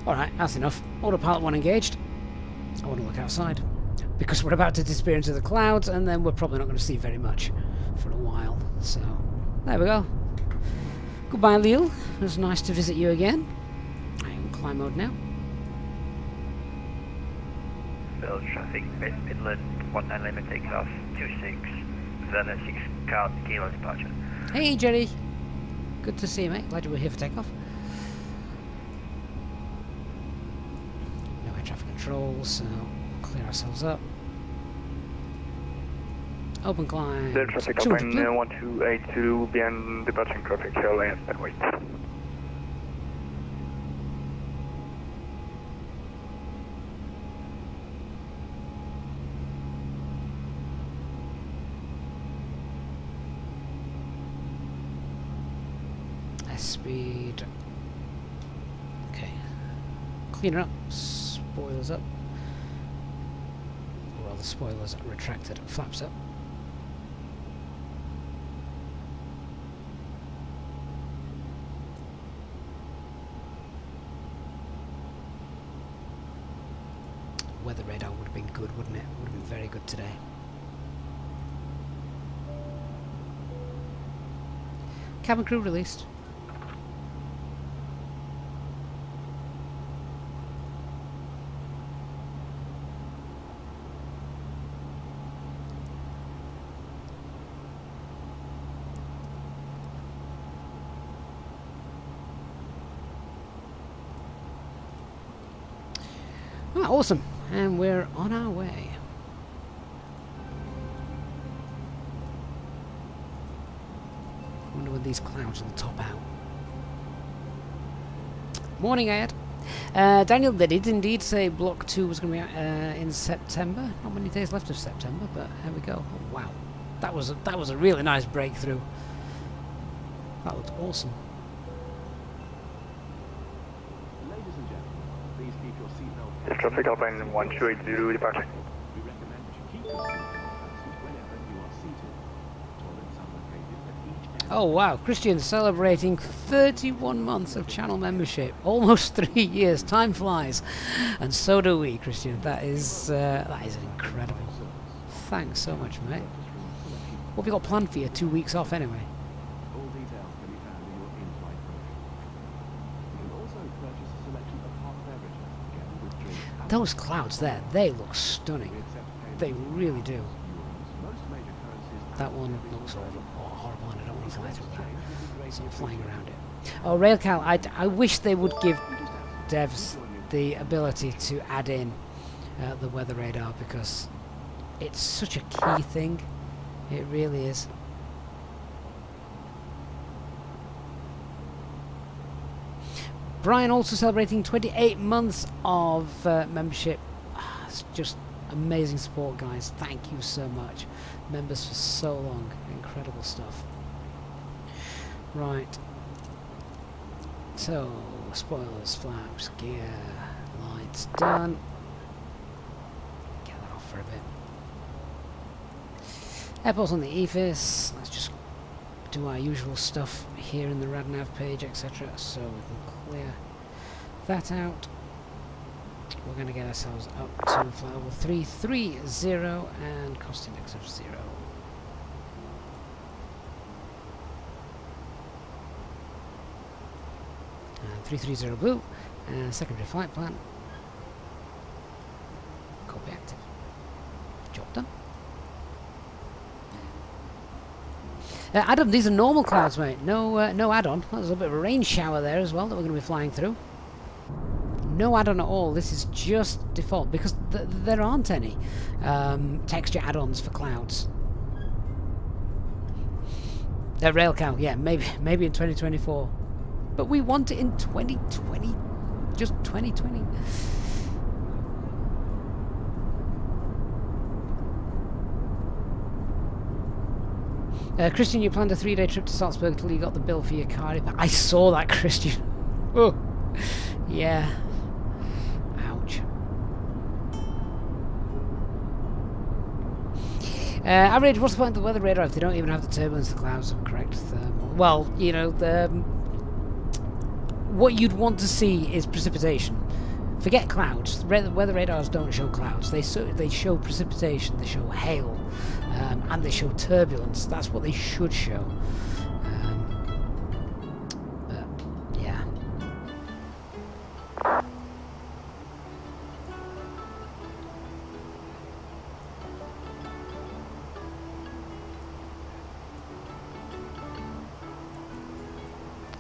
[SPEAKER 1] Alright, that's enough. Autopilot 1 engaged. I want to look outside, because we're about to disappear into the clouds, and then we're probably not going to see very much for a while. So, there we go. Goodbye, Lille. It was nice to visit you again. I am in climb mode now.
[SPEAKER 4] Field traffic, Midland, 19 limit taking off, 26, then 6 car kilo departure.
[SPEAKER 1] Hey, Jerry. Good to see you, mate. Glad you were here for takeoff. No air traffic control, so we'll clear ourselves up. Open climb.
[SPEAKER 7] The traffic open 1282 behind departing traffic, land and wait.
[SPEAKER 1] Speed. Okay. Cleaner up. Spoilers up. Well, the spoilers are retracted. Flaps up. Weather radar would have been good, wouldn't it? Would have been very good today. Cabin crew released. Ah, awesome. And we're on our way. Wonder when these clouds will top out. Morning, Ed. Daniel, they did indeed say Block 2 was going to be out in September. Not many days left of September, but here we go. Oh, wow. That was a really nice breakthrough. That looked awesome.
[SPEAKER 6] Ladies and gentlemen, please keep your seatbelt
[SPEAKER 7] The traffic open 1280 departing.
[SPEAKER 6] We recommend that you keep your seatbelt fastened whenever you are seated. Toilets are located at each end.
[SPEAKER 1] Oh wow, Christian celebrating 31 months of channel membership. Almost 3 years. Time flies. And so do we, Christian. That is incredible. Thanks so much, mate. What have you got planned for your 2 weeks off anyway?
[SPEAKER 6] All details can be found in your in-flight brochure. You can also purchase a selection of hot beverages together with drinks.
[SPEAKER 1] Those clouds there, they look stunning.
[SPEAKER 6] We accept payments
[SPEAKER 1] They
[SPEAKER 6] in
[SPEAKER 1] really do.
[SPEAKER 6] euros. Most major currencies
[SPEAKER 1] That one looks horrible and I don't want to fly through that. So I'm flying around it. Oh, Railcal, I wish they would give devs the ability to add in the weather radar, because it's such a key thing. It really is. Brian also celebrating 28 months of membership. It's just amazing support, guys. Thank you so much. Members for so long. Incredible stuff. Right. So, spoilers, flaps, gear, lights done. Get that off for a bit. Airports on the EFIS. Let's just do our usual stuff here in the RadNav page, etc. So we can clear that out. We're going to get ourselves up to flight level 330 and cost index of 0. 330 blue, secondary flight plan. Copy active. Job done. Adam, these are normal clouds, mate. No, no add-on. There's a bit of a rain shower there as well that we're going to be flying through. No add-on at all. This is just default, because there aren't any texture add-ons for clouds. Rail cow, yeah, maybe in 2024. But we want it in 2020. Just 2020. Christian, you planned a 3-day trip to Salzburg until you got the bill for your car. I saw that, Christian. Oh, yeah. Ouch. Average, what's the point of the weather radar if they don't even have the turbulence, the clouds, or correct thermal? Well, you know, what you'd want to see is precipitation. Forget clouds. Weather radars don't show clouds. They show precipitation, they show hail, and they show turbulence. That's what they should show. But, yeah.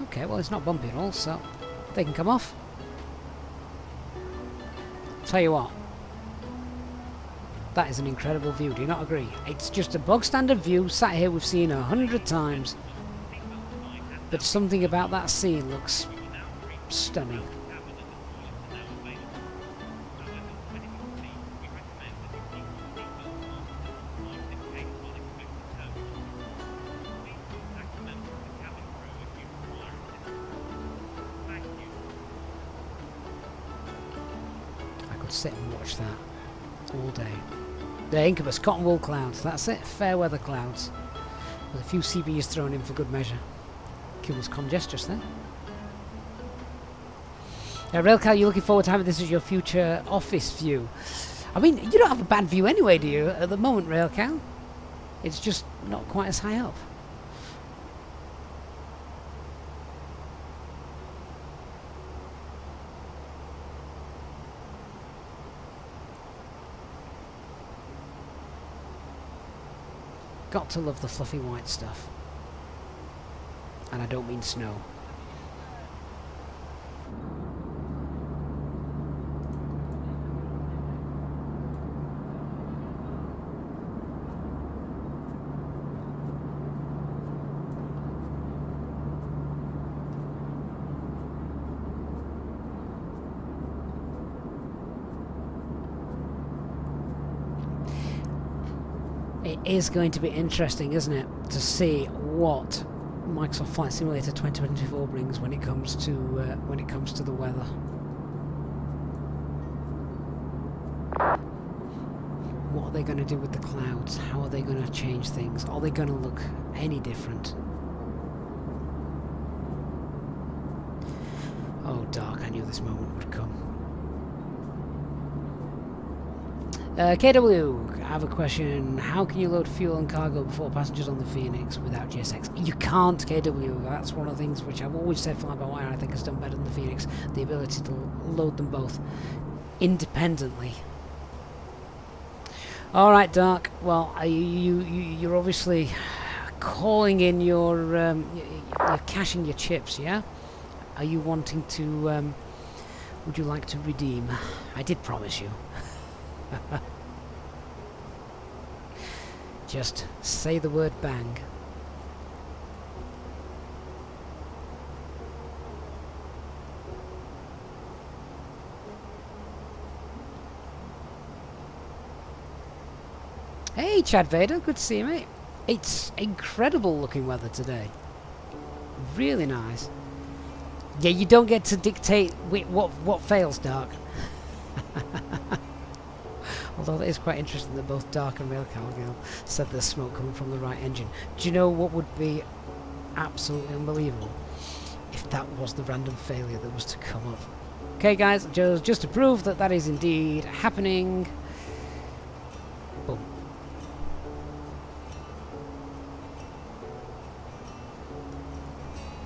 [SPEAKER 1] Okay, well, it's not bumpy at all, so they can come off. Tell you what, that is an incredible view, do you not agree? It's just a bog standard view, sat here we've seen 100 times, but something about that scene looks stunning. Sit and watch that all day. The incubus, cotton wool clouds, that's it, fair weather clouds. With a few CBs thrown in for good measure. Kills congest just there. Railcal, you're looking forward to having this as your future office view. I mean, you don't have a bad view anyway, do you, at the moment, Railcal? It's just not quite as high up. Got to love the fluffy white stuff. And I don't mean snow. It is going to be interesting, isn't it, to see what Microsoft Flight Simulator 2024 brings when it comes to the weather. What are they going to do with the clouds? How are they going to change things? Are they going to look any different? Oh, dark! I knew this moment would come. KW, I have a question. How can you load fuel and cargo before passengers on the Phoenix without GSX? You can't, KW. That's one of the things which I've always said fly-by-wire I think has done better than the Phoenix. The ability to load them both independently. Alright, Dark. Well, you're obviously calling in your... you're cashing your chips, yeah? Are you wanting to... would you like to redeem? I did promise you. Just say the word bang. Hey Chad Vader, good to see you, mate. It's incredible looking weather today. Really nice. Yeah, you don't get to dictate what fails, Dark. Although it is quite interesting that both Dark and Railcal said there's smoke coming from the right engine. Do you know what would be absolutely unbelievable? If that was the random failure that was to come up. Okay guys, just to prove that that is indeed happening. Boom.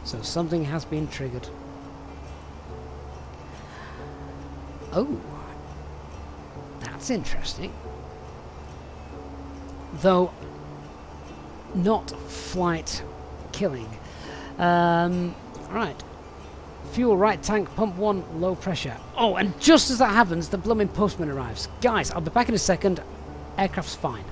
[SPEAKER 1] So something has been triggered. Oh. That's interesting. Though not flight killing. Right. Fuel right tank, pump 1, low pressure. Oh, and just as that happens, the blooming postman arrives. Guys, I'll be back in a second. Aircraft's fine.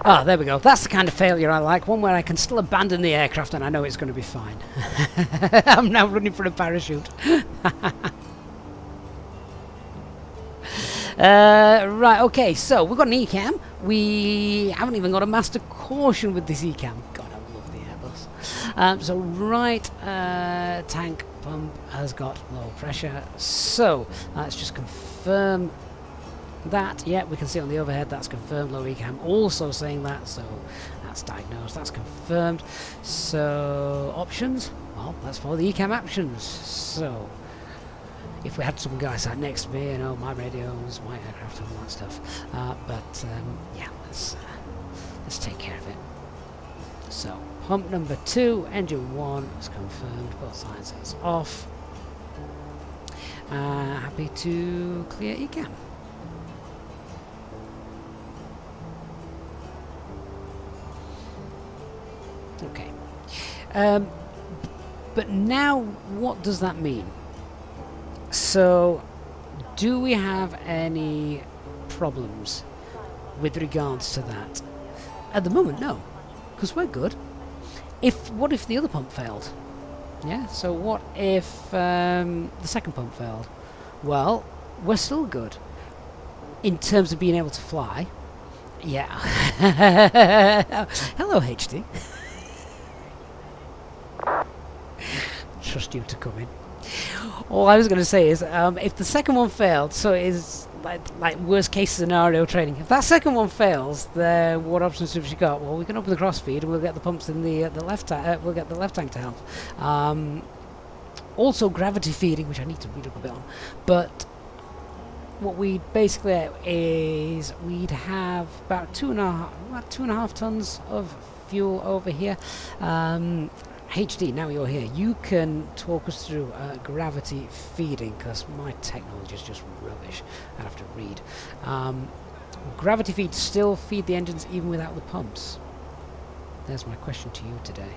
[SPEAKER 1] Ah, there we go. That's the kind of failure I like. One where I can still abandon the aircraft and I know it's going to be fine. I'm now running for a parachute. Right, okay, so we've got an ECAM. We haven't even got a master caution with this ECAM. God, I love the Airbus. So right, tank pump has got low pressure. So let's just confirm that. Yeah, we can see on the overhead that's confirmed. Low ECAM also saying that, so that's diagnosed, that's confirmed. So options, well, let's follow the ECAM options. So if we had some guy sat next to me, you know, my radios, my aircraft and all that stuff. Yeah, let's take care of it. So pump number 2, engine 1 is confirmed, both sides is off. Happy to clear ECAM. Okay. But now what does that mean? So, do we have any problems with regards to that? At the moment, no, because we're good. What if the other pump failed? Yeah, so what if the second pump failed? Well, we're still good in terms of being able to fly. Yeah. Hello, HD. Trust you to come in. All I was going to say is, if the second one failed, so it is like worst case scenario training. If that second one fails, then what options have you got? Well, we can open the crossfeed and we'll get the pumps in the left. We'll get the left tank to help. Also, gravity feeding, which I need to read up a bit on. But what we basically is we'd have about 2.5 tons of fuel over here. HD, now you're here. You can talk us through gravity feeding, because my technology is just rubbish. I have to read. Gravity feed still feed the engines even without the pumps? There's my question to you today.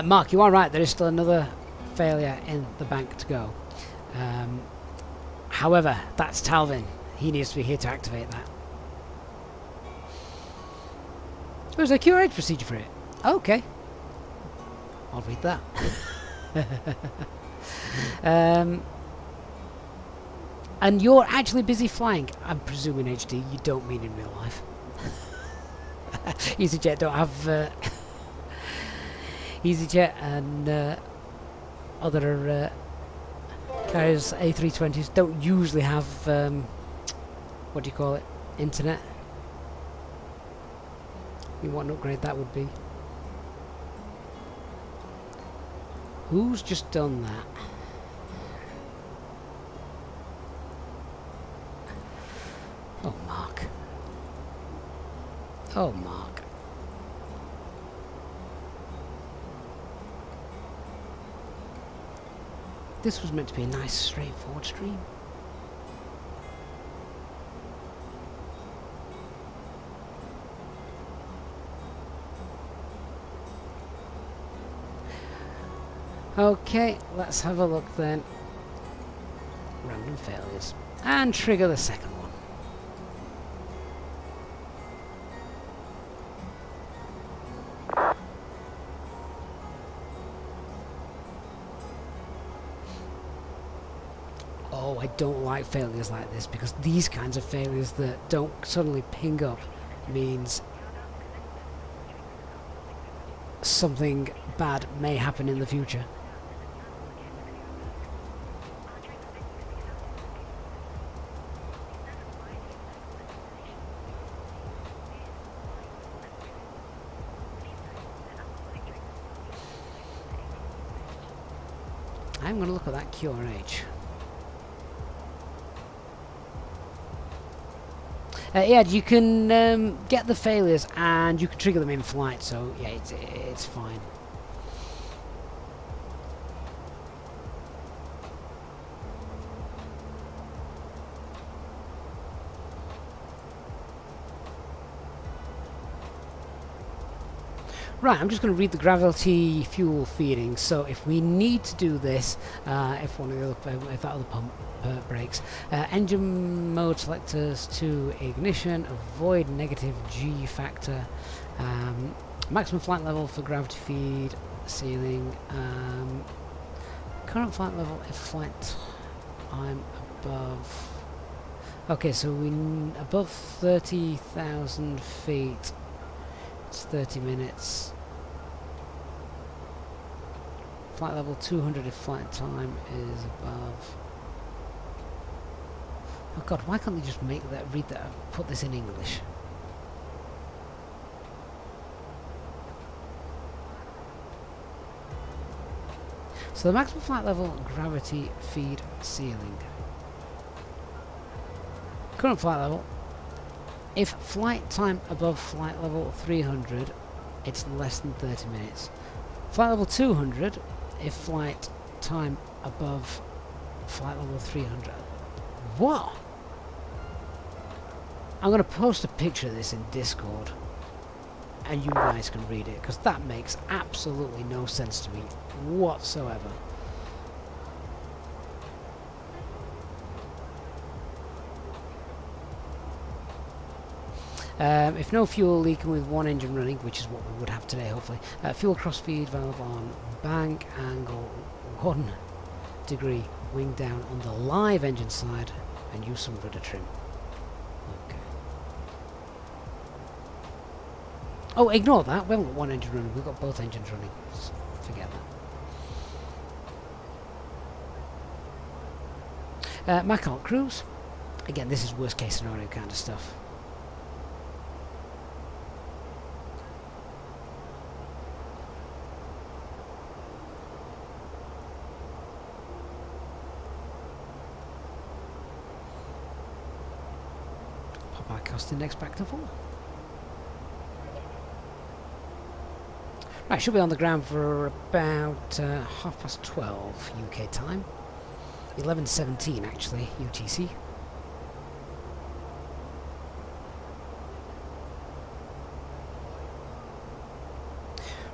[SPEAKER 1] Mark, you are right. There is still another failure in the bank to go. However, that's Talvin. He needs to be here to activate that. There's a QRH procedure for it. Okay. I'll read that. And you're actually busy flying. I'm presuming HD, you don't mean in real life. Easyjet don't have... Easyjet and other... carriers, A320s, don't usually have, what do you call it, internet. What an upgrade that would be. Who's just done that? Oh, Mark. Oh, Mark. This was meant to be a nice, straightforward stream. Okay, let's have a look then. Random failures. And trigger the second one. Oh, I don't like failures like this, because these kinds of failures that don't suddenly ping up means something bad may happen in the future. I'm going to look at that QRH. Yeah, you can get the failures and you can trigger them in flight, so yeah, it's fine. Right, I'm just going to read the gravity fuel feeding. So if we need to do this, if that other pump breaks, engine mode selectors to ignition, avoid negative G factor, maximum flight level for gravity feed, ceiling, current flight level if flight time above. Okay, so above 30,000 feet. It's 30 minutes. Flight level 200 if flight time is above. Oh god, why can't they just read that, put this in English? So the maximum flight level, gravity feed, ceiling. Current flight level. If flight time above flight level 300, it's less than 30 minutes. Flight level 200, if flight time above flight level 300. What? I'm going to post a picture of this in Discord, and you guys can read it, because that makes absolutely no sense to me whatsoever. If no fuel leaking with one engine running, which is what we would have today hopefully, fuel crossfeed valve on, bank angle 1 degree, wing down on the live engine side, and use some rudder trim. Okay. Oh, ignore that, we haven't got one engine running, we've got both engines running. Just forget that. Mach alt cruise. Again, this is worst case scenario kind of stuff. Cost index back to 4. Right, should be on the ground for about 12:30 UK time. 11:17 actually, UTC.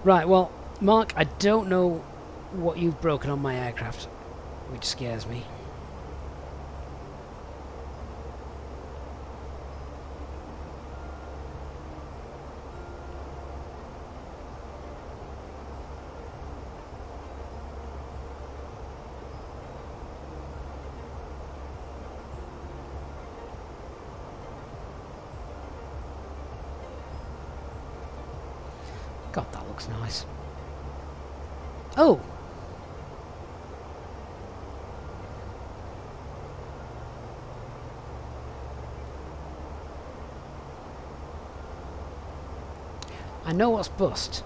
[SPEAKER 1] Right, well, Mark, I don't know what you've broken on my aircraft, which scares me. God, that looks nice. Oh! I know what's bust.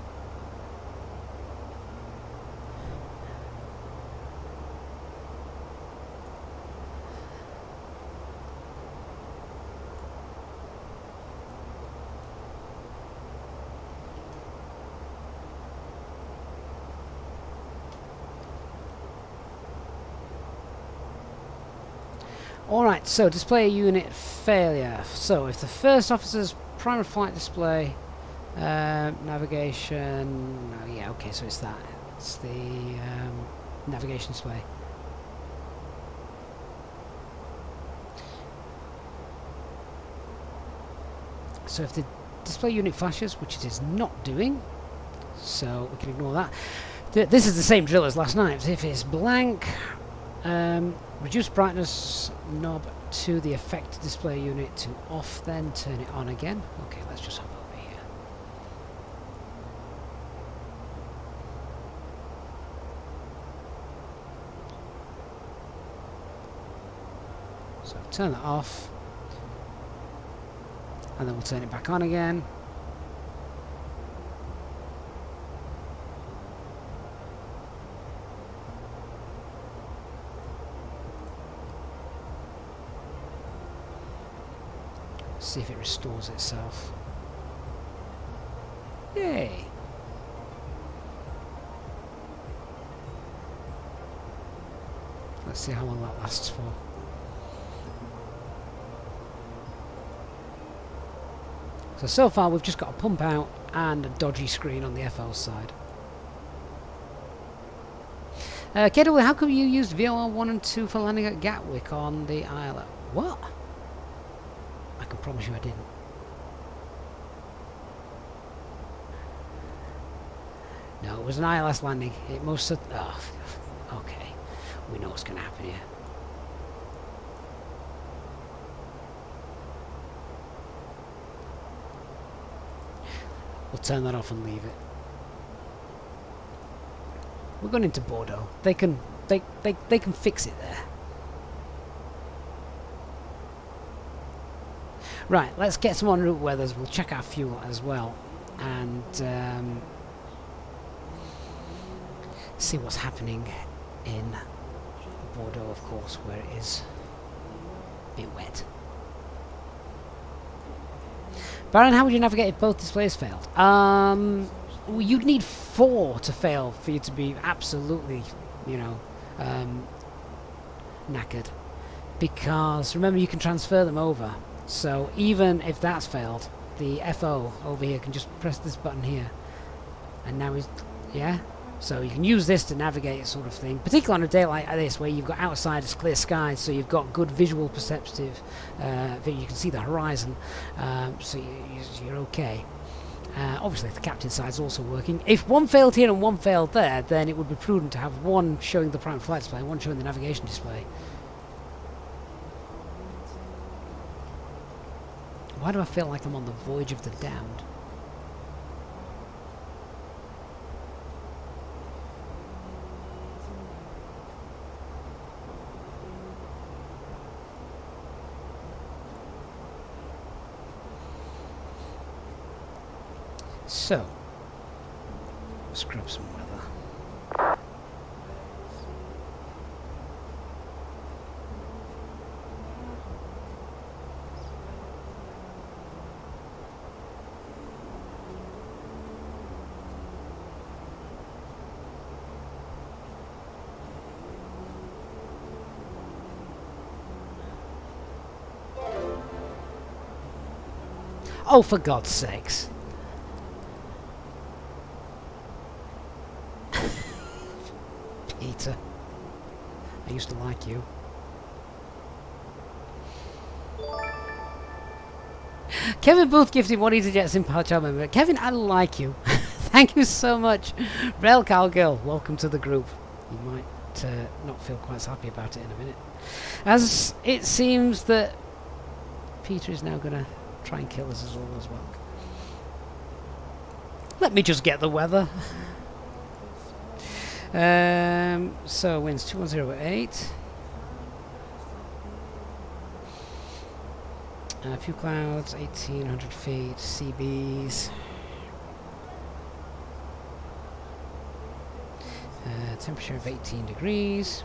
[SPEAKER 1] Alright, so display unit failure. So if the first officer's primary flight display, navigation, oh yeah, okay, so it's that. It's the navigation display. So if the display unit flashes, which it is not doing, so we can ignore that. This is the same drill as last night. If it's blank, reduce brightness knob to the effect display unit to off, then turn it on again. Okay, let's just hop over here. So turn that off, and then we'll turn it back on again. See if it restores itself. Yay! Let's see how long that lasts for. So far we've just got to pump out and a dodgy screen on the FO side. KW, how come you used VOR 1 and 2 for landing at Gatwick on the Isle? What? I can promise you I didn't. No, it was an ILS landing. It must have... Oh, okay. We know what's going to happen here. We'll turn that off and leave it. We're going into Bordeaux. They can fix it there. Right, let's get some en route weathers. We'll check our fuel as well, and see what's happening in Bordeaux, of course, where it is a bit wet. Baron, how would you navigate if both displays failed? Well, you'd need 4 to fail for you to be absolutely, you know, knackered. Because, remember, you can transfer them over. So, even if that's failed, the FO over here can just press this button here. And now he's... Yeah? So, you can use this to navigate sort of thing. Particularly on a day like this, where you've got outside it's clear skies, so you've got good visual perceptive... you can see the horizon. So, you're okay. Obviously the captain's side is also working. If one failed here and one failed there, then it would be prudent to have one showing the prime flight display, one showing the navigation display. Why do I feel like I'm on the voyage of the damned? So, scrub some weather. Oh, for God's sakes. Peter, I used to like you. Kevin Booth gifted 1 Easyjet SIM Power member. Kevin, I like you. Thank you so much. Rel Cowgirl, welcome to the group. You might not feel quite so happy about it in a minute. As it seems that Peter is now going to try and kill us all as well. Let me just get the weather. So winds 2108. A few clouds, 1800 feet, CBs. Temperature of 18 degrees.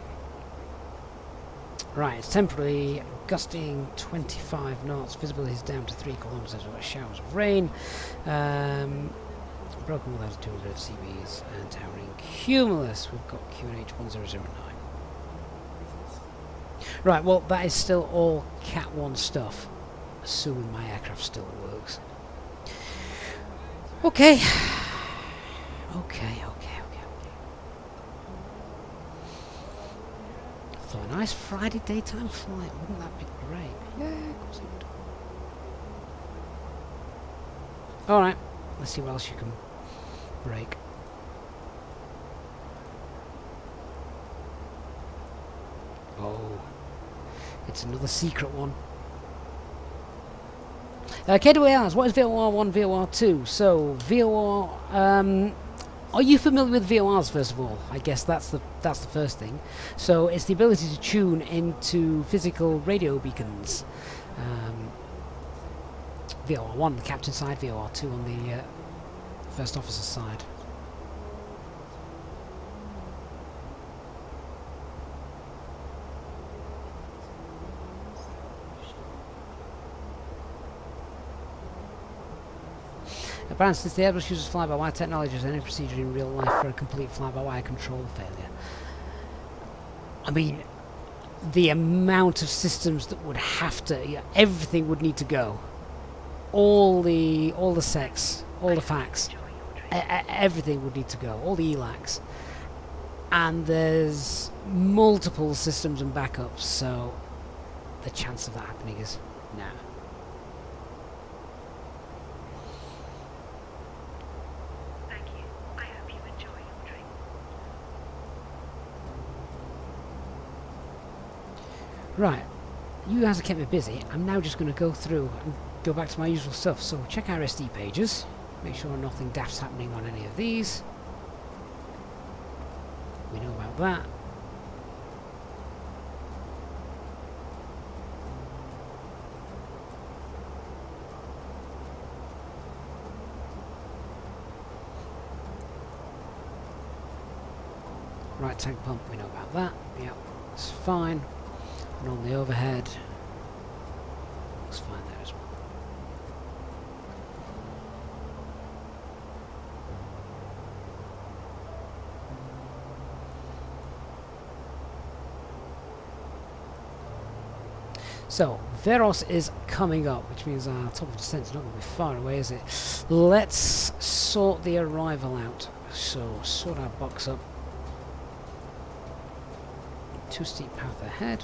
[SPEAKER 1] Right, it's temporarily gusting 25 knots. Visibility is down to 3 kilometers with showers of rain. Broken with altitude 200 CBs and towering cumulus. We've got QNH 1009. Right, well, that is still all Cat 1 stuff, assuming my aircraft still works. Okay. Okay. So a nice Friday daytime flight, wouldn't that be great? Yeah, of course it would. Alright, let's see what else you can break. Oh, it's another secret one. KWARs, what is VOR 1, VOR 2? So, VOR, are you familiar with VORs first of all? I guess that's the first thing. So, it's the ability to tune into physical radio beacons. VOR 1 the captain side, VOR 2 on the first officer side. Apparently, since the Airbus uses fly-by-wire technology as any procedure in real life for a complete fly-by-wire control failure. I mean, the amount of systems that would have to, everything would need to go. All the SECs all the facts, everything would need to go, all the ELACs. And there's multiple systems and backups, so the chance of that happening is nah.
[SPEAKER 3] Thank you. I hope you enjoy your drink.
[SPEAKER 1] Right, you guys have kept me busy. I'm now just going to go through and go back to my usual stuff. So check our SD pages, make sure nothing daft's happening on any of these. We know about that. Right tank pump, we know about that. Yep, it's fine. And on the overhead, looks fine there as well. So, Veros is coming up, which means our top of descent is not going to be far away, is it? Let's sort the arrival out. So, sort our box up. Too steep path ahead.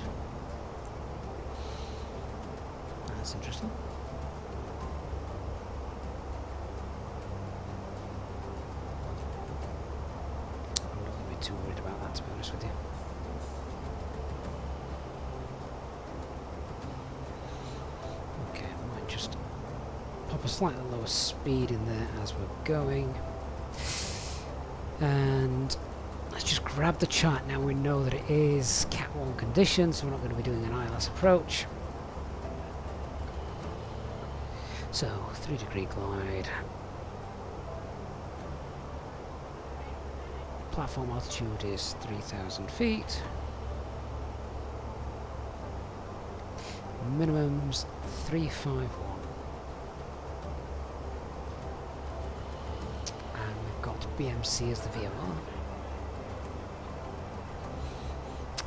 [SPEAKER 1] That's interesting. I'm not going to be too worried about that, to be honest with you. Okay, I might just pop a slightly lower speed in there as we're going. And let's just grab the chart now. We know that it is Cat 1 condition, so we're not going to be doing an ILS approach. So, 3-degree glide. Platform altitude is 3,000 feet. Minimum's 351. And we've got BMC as the VOR.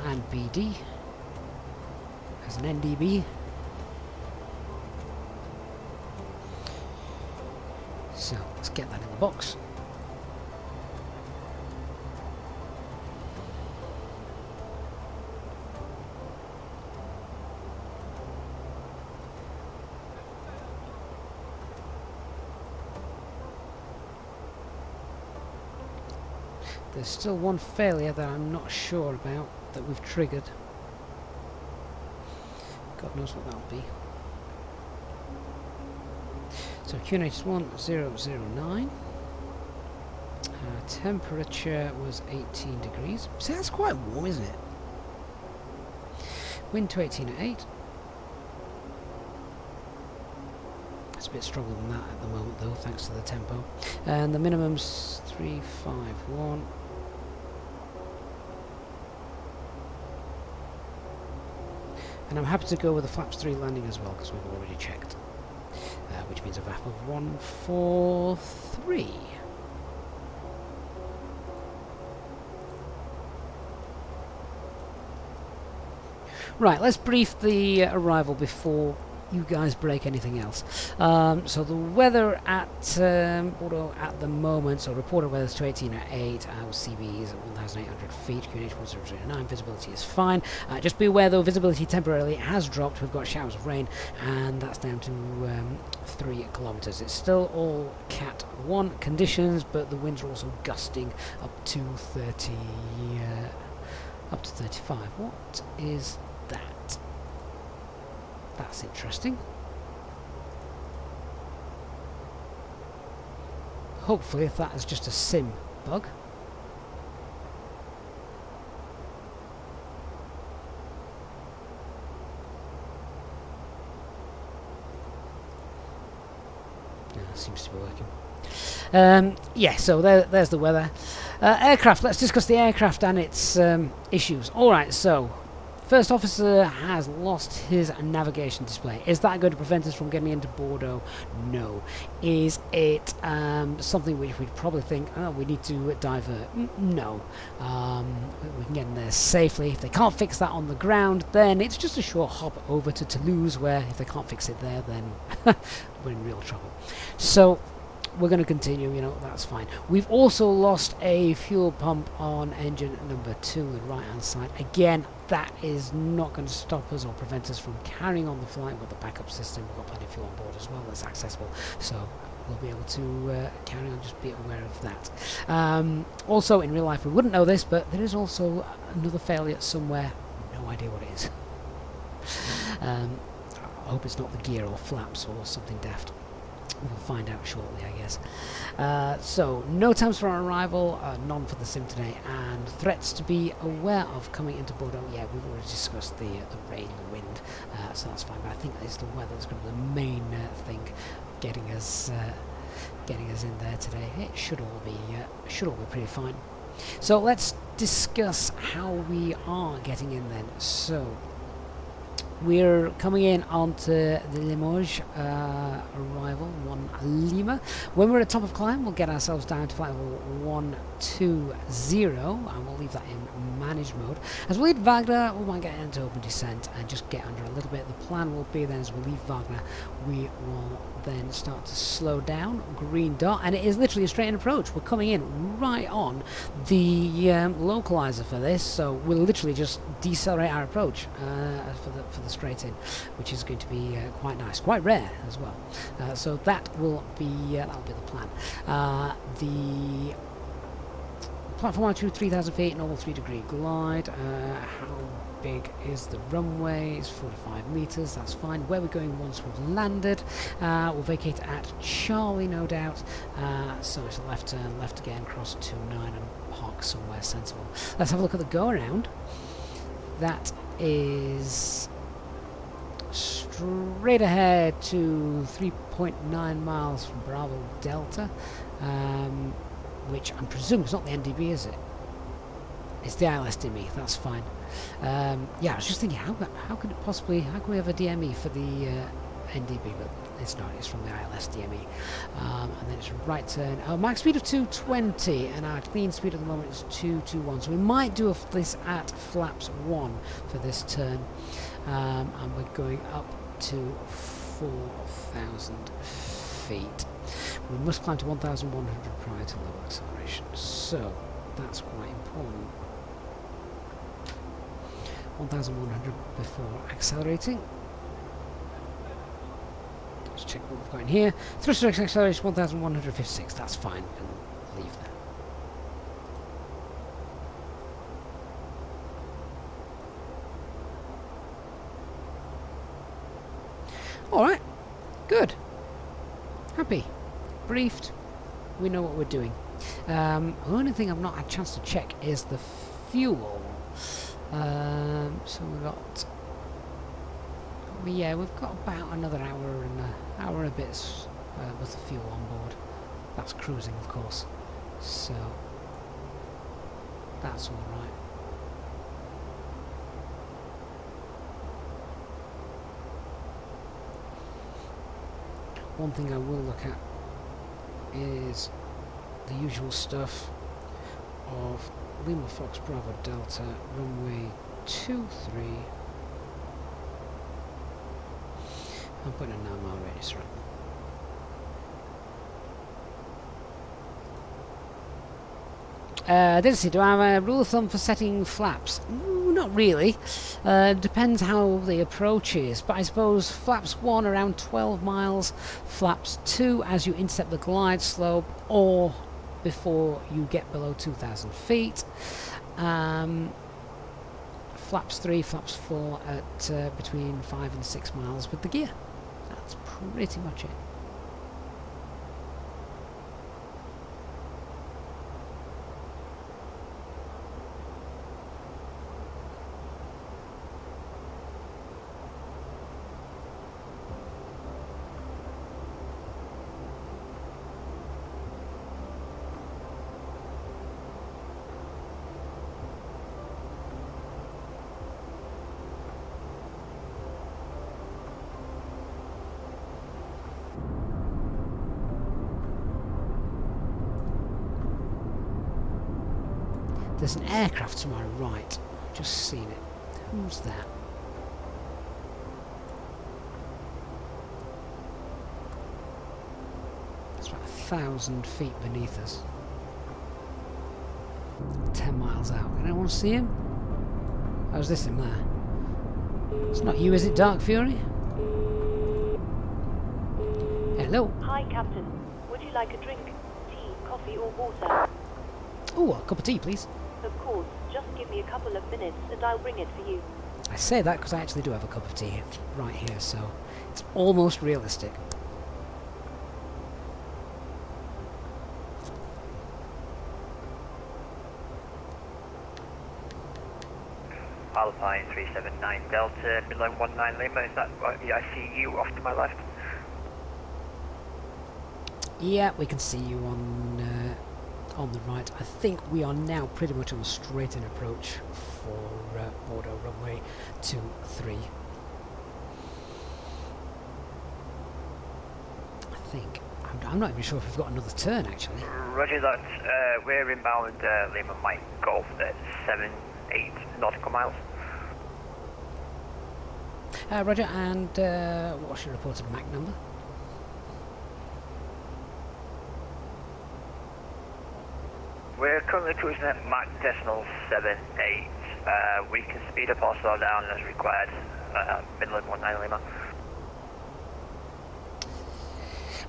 [SPEAKER 1] And BD as an NDB. So let's get that in the box. There's still one failure that I'm not sure about that we've triggered. God knows what that'll be. So QNH is 1009. Temperature was 18 degrees. So that's quite warm, isn't it? Wind to 18 at 8. It's a bit stronger than that at the moment though, thanks to the tempo. And the minimum's 351. And I'm happy to go with the flaps 3 landing as well, because we've already checked. Which means a VAP of 143. Right, let's brief the arrival before you guys break anything else. So the weather at Bordeaux at the moment, so reported weather is 218 at 8, our CB is at 1,800 feet, QNH 1009, visibility is fine. Just be aware though, visibility temporarily has dropped, we've got showers of rain, and that's down to 3 kilometers. It's still all Cat 1 conditions, but the winds are also gusting up to 30, up to 35. What is that? That's interesting. Hopefully if that is just a sim bug. Yeah, seems to be working. Yeah, so there's the weather. Aircraft, let's discuss the aircraft and its issues. Alright, so first officer has lost his navigation display. Is that going to prevent us from getting into Bordeaux? No. Is it something which we'd probably think, oh, we need to divert? No. We can get in there safely. If they can't fix that on the ground, then it's just a short hop over to Toulouse, where if they can't fix it there, then we're in real trouble. So we're going to continue, you know, that's fine. We've also lost a fuel pump on engine number 2 on the right hand side. Again, that is not going to stop us or prevent us from carrying on the flight. We've got the backup system, we've got plenty of fuel on board as well that's accessible, so we'll be able to carry on. Just be aware of that. Also, in real life we wouldn't know this, but there is also another failure somewhere. No idea what it is. I hope it's not the gear or flaps or something daft. We'll find out shortly, I guess. So, no times for our arrival, none for the sim today, and threats to be aware of coming into Bordeaux. Yeah, we've already discussed the rain, the wind, so that's fine. But I think it's the weather that's going to be the main thing getting us in there today. It should all be pretty fine. So let's discuss how we are getting in then. So we're coming in onto the Limoges arrival, 1 Lima. When we're at top of climb, we'll get ourselves down to flight level 120, and we'll leave that in managed mode. As we leave Wagner, we might get into open descent and just get under a little bit. The plan will be then, as we leave Wagner, we will then start to slow down, green dot, and it is literally a straight in approach. We're coming in right on the localizer for this, so we'll literally just decelerate our approach for the straight in, which is going to be quite nice, quite rare as well. So that will be that'll be the plan. The platform altitude 3,000 feet, normal 3-degree glide. How big is the runway? It's 45 meters. That's fine. Where we're going once we've landed, we'll vacate at Charlie, no doubt. So it's a left turn, left again, cross 29 and park somewhere sensible. Let's have a look at the go around. That is straight ahead to 3.9 miles from Bravo Delta, which I'm presuming is not the NDB, is it? It's the ILS DME, that's fine. Yeah, I was just thinking, how could it possibly, how can we have a DME for the NDB, but it's not, it's from the ILS DME. And then it's a right turn. Our max speed of 220, and our clean speed at the moment is 221. So we might do this at flaps 1 for this turn. And we're going up to 4,000 feet. We must climb to 1,100 prior to low acceleration, so that's quite important. 1,100 before accelerating. Let's check what we've got in here. Thrust acceleration 1,156, that's fine, and leave that. Alright, good. Happy. Briefed. We know what we're doing. The only thing I've not had a chance to check is the fuel. So we've got... yeah, we've got about another hour and a bit with the fuel on board. That's cruising, of course. So that's alright. One thing I will look at is the usual stuff of Lima Fox Bravo Delta, runway 23. I'm putting a 9-mile radius around. Do I have a rule of thumb for setting flaps? Not really. Depends how the approach is, but I suppose flaps 1 around 12 miles, flaps 2 as you intercept the glide slope or before you get below 2,000 feet. Flaps 3, flaps 4 at between 5 and 6 miles with the gear. That's pretty much it. There's an aircraft to my right. I've just seen it. Who's that? That's about 1,000 feet beneath us. 10 miles out. Anyone see him? How's this him there? It's not you, is it, Dark Fury? Hello.
[SPEAKER 3] Hi, Captain. Would you like a drink, tea, coffee, or water?
[SPEAKER 1] Oh, a cup of tea, please.
[SPEAKER 3] Of course. Just give me a couple of minutes and I'll bring it for you.
[SPEAKER 1] I say that because I actually do have a cup of tea right here, so it's almost realistic.
[SPEAKER 4] Alpine 379 Delta, midline 19 Lima, is that right? Yeah, I see you off to my left.
[SPEAKER 1] Yeah, we can see you on the right. I think we are now pretty much on a straight-in approach for Bordeaux runway 23. I think. I'm not even sure if we've got another turn, actually.
[SPEAKER 4] Roger that. We're inbound Lima Mike Golf at 78 nautical miles.
[SPEAKER 1] Roger, and what's your reported MAC number?
[SPEAKER 4] We're currently cruising at Mach decimal 78. We can speed up or slow down as required. Midland 19 Lima.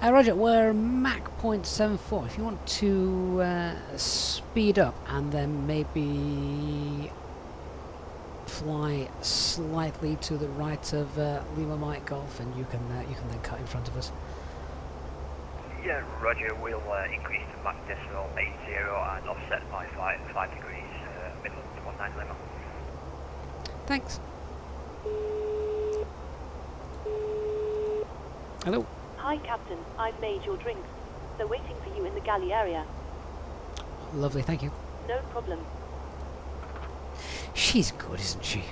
[SPEAKER 1] Roger, we're Mach 0.74. If you want to speed up and then maybe fly slightly to the right of Lima Mike Golf, and you can then cut in front of us.
[SPEAKER 4] Yeah, Roger. We'll increase to Mach decimal 80 and offset by 5 degrees. Midland 19 Lima.
[SPEAKER 1] Thanks. Hello.
[SPEAKER 3] Hi, Captain. I've made your drinks. They're waiting for you in the galley area.
[SPEAKER 1] Lovely, thank you.
[SPEAKER 3] No problem.
[SPEAKER 1] She's good, isn't she?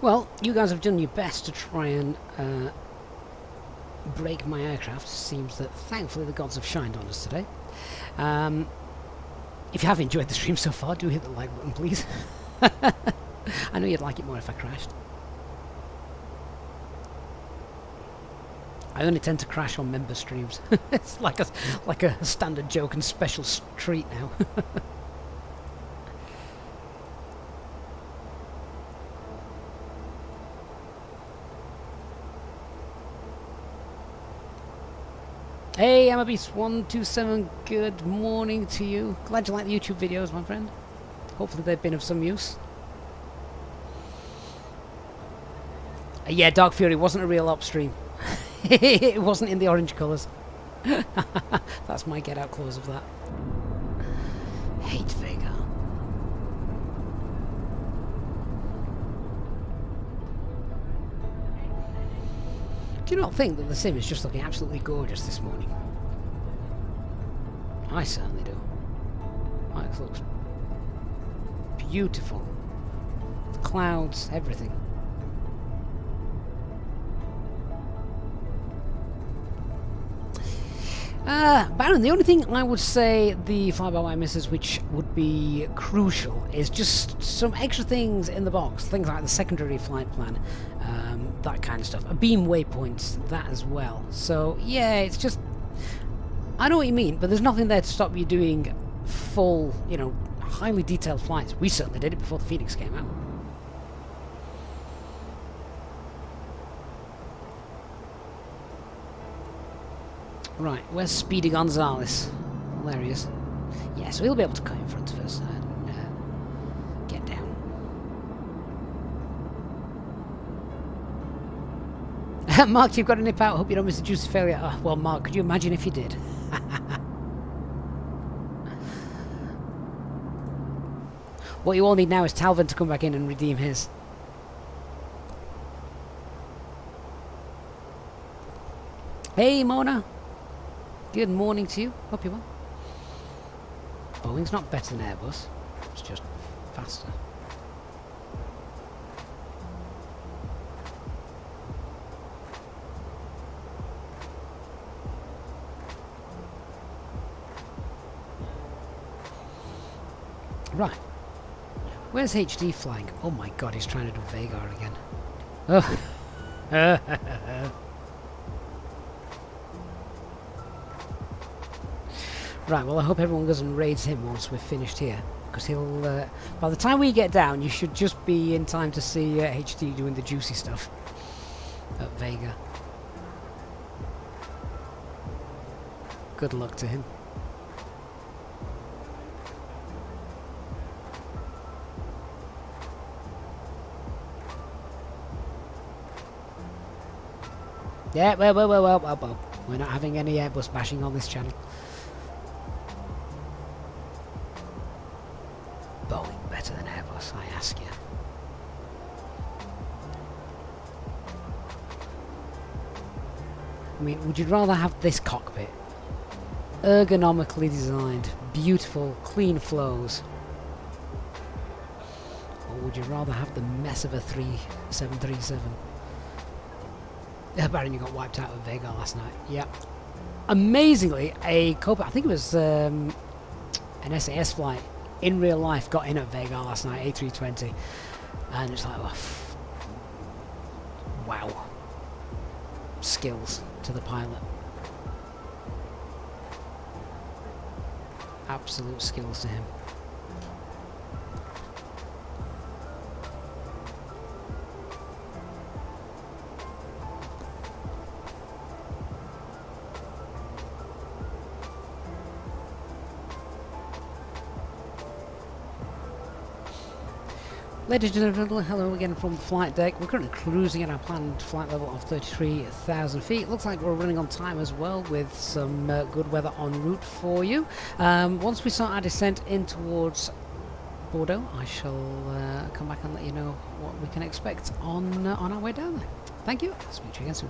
[SPEAKER 1] Well, you guys have done your best to try and break my aircraft. Seems that thankfully the gods have shined on us today. If you have enjoyed the stream so far, do hit the like button, please. I know you'd like it more if I crashed. I only tend to crash on member streams. It's like a standard joke and special treat now. Hey, Amabeast127, good morning to you. Glad you like the YouTube videos, my friend. Hopefully they've been of some use. Yeah, Dark Fury wasn't a real op stream. It wasn't in the orange colours. That's my get out clause of that. Hate Vega. Do you not think that the sim is just looking absolutely gorgeous this morning? I certainly do. It looks beautiful. The clouds, everything. Baron, the only thing I would say the fly-by-wire misses which would be crucial is just some extra things in the box. Things like the secondary flight plan, that kind of stuff. A beam waypoints, that as well. So, yeah, it's just... I know what you mean, but there's nothing there to stop you doing full, you know, highly detailed flights. We certainly did it before the Fenix came out. Right, where's Speedy Gonzales? Well, there he is. Yeah, so he'll be able to cut in front of us and get down. Mark, you've got to nip out. Hope you don't miss the juicy failure. Oh, well, Mark, could you imagine if you did? What you all need now is Talvin to come back in and redeem his. Hey, Mona. Good morning to you. Hope you're well. Boeing's not better than Airbus. It's just faster. Right. Where's HD flying? Oh my god, he's trying to do Vagar again. Oh. Right, well I hope everyone goes and raids him once we're finished here. Because he'll... by the time we get down, you should just be in time to see HD doing the juicy stuff at Vega. Good luck to him. Yeah, well. We're not having any Airbus bashing on this channel. Boeing better than Airbus, I ask you. I mean, would you rather have this cockpit? Ergonomically designed, beautiful, clean flows. Or would you rather have the mess of a 737? Baron, you got wiped out of Vega last night. Yep. Amazingly, a co-pilot, I think it was an SAS flight in real life, got in at Vega last night, A320. And it's like, oh, wow. Skills to the pilot. Absolute skills to him. Ladies and gentlemen, hello again from the flight deck. We're currently cruising at our planned flight level of 33,000 feet. Looks like we're running on time as well, with some good weather en route for you. Once we start our descent in towards Bordeaux, I shall come back and let you know what we can expect on our way down there. Thank you. I'll speak to you again soon.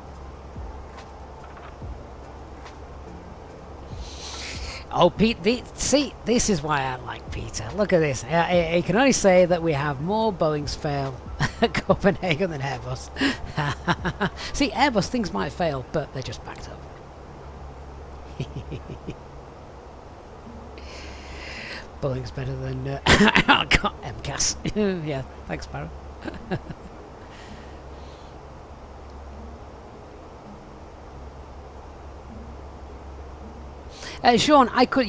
[SPEAKER 1] Oh, Pete, see, this is why I like Peter. Look at this. He can only say that we have more Boeings fail at Copenhagen than Airbus. See, Airbus things might fail, but they're just backed up. Boeing's better than MCAS. Yeah, thanks, Barrow. Sean, I could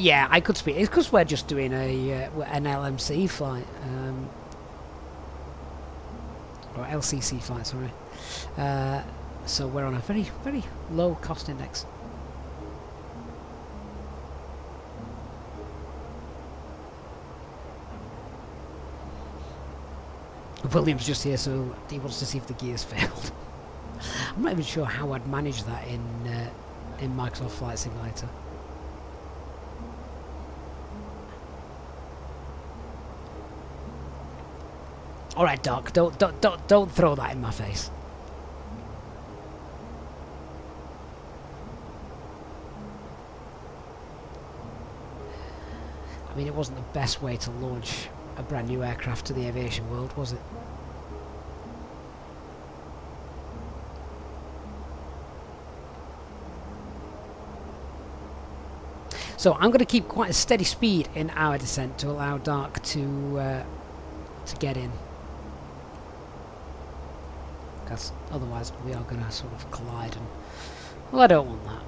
[SPEAKER 1] speak. It's because we're just doing an LMC flight, or LCC flight, sorry. So we're on a very, very low cost index. William's just here, so he wants to see if the gears failed. I'm not even sure how I'd manage that in Microsoft Flight Simulator. All right, Doc. Don't throw that in my face. I mean, it wasn't the best way to launch a brand new aircraft to the aviation world, was it? So I'm going to keep quite a steady speed in our descent to allow Dark to get in. Because otherwise we are going to sort of collide, and well, I don't want that.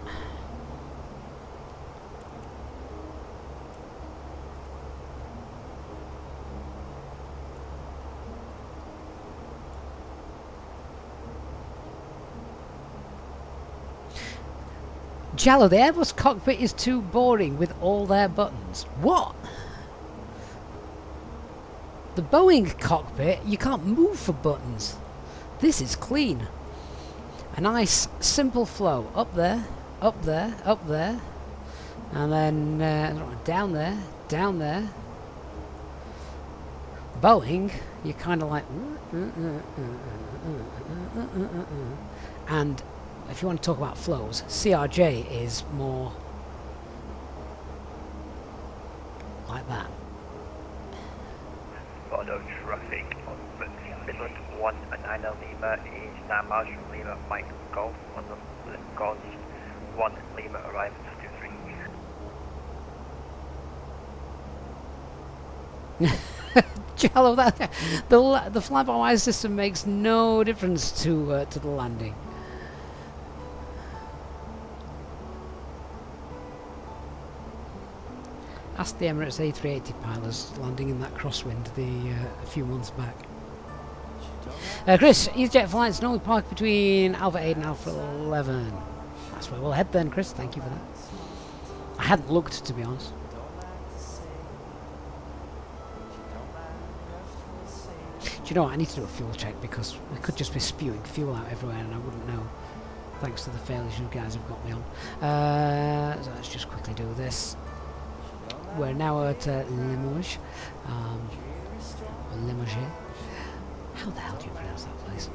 [SPEAKER 1] Jallo, the Airbus cockpit is too boring with all their buttons. What? The Boeing cockpit, you can't move for buttons. This is clean. A nice, simple flow. Up there, up there, up there. And then down there, down there. Boeing, you're kind of like... And if you want to talk about flows, CRJ is more like that.
[SPEAKER 4] Bordeaux traffic on Midland 1 and 9 Lima is 9 miles from Lima, Mike Golf on the call is 1 Lima arrival 23.
[SPEAKER 1] Jallo, that the fly-by-wire system makes no difference to the landing. Ask the Emirates A380 pilots landing in that crosswind a few months back. Chris, Easyjet flights normally park between Alpha 8 and Alpha 11. That's where we'll head then, Chris. Thank you for that. I hadn't looked, to be honest. Do you know what? I need to do a fuel check because we could just be spewing fuel out everywhere and I wouldn't know, thanks to the failures you guys have got me on. So let's just quickly do this. We're now at Limoges. Limoges. How the hell do you pronounce that place?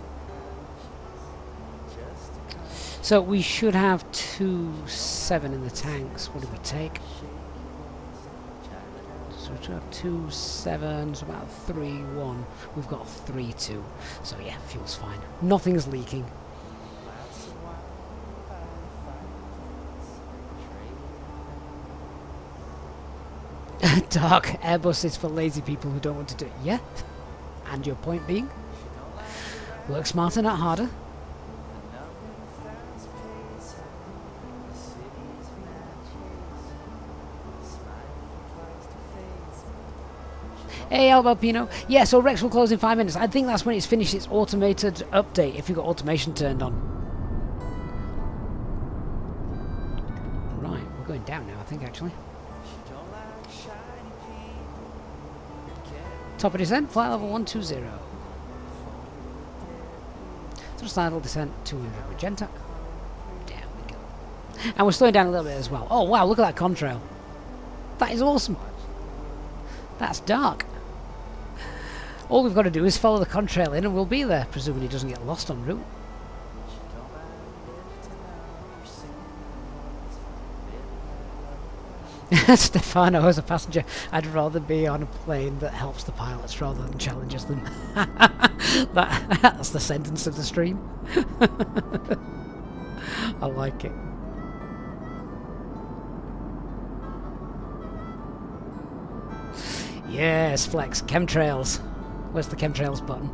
[SPEAKER 1] So we should have 2.7 in the tanks. What did we take? So we should have 2.7, so about 3.1. We've got 3.2. So yeah, fuel's fine. Nothing's leaking. Dark Airbus is for lazy people who don't want to do it. Yeah. And your point being? Work smarter, not harder. Hey, Albopino. Yeah, so Rex will close in 5 minutes. I think that's when it's finished its automated update, if you've got automation turned on. Right, we're going down now, I think, actually. Top of descent, flight level 120. Thrust idle descent, 200 magenta. Down we go. And we're slowing down a little bit as well. Oh wow, look at that contrail. That is awesome. That's dark. All we've got to do is follow the contrail in and we'll be there, presuming it doesn't get lost en route. Stefano, as a passenger, I'd rather be on a plane that helps the pilots rather than challenges them. That's the sentence of the stream. I like it. Yes, Flex. Chemtrails. Where's the chemtrails button?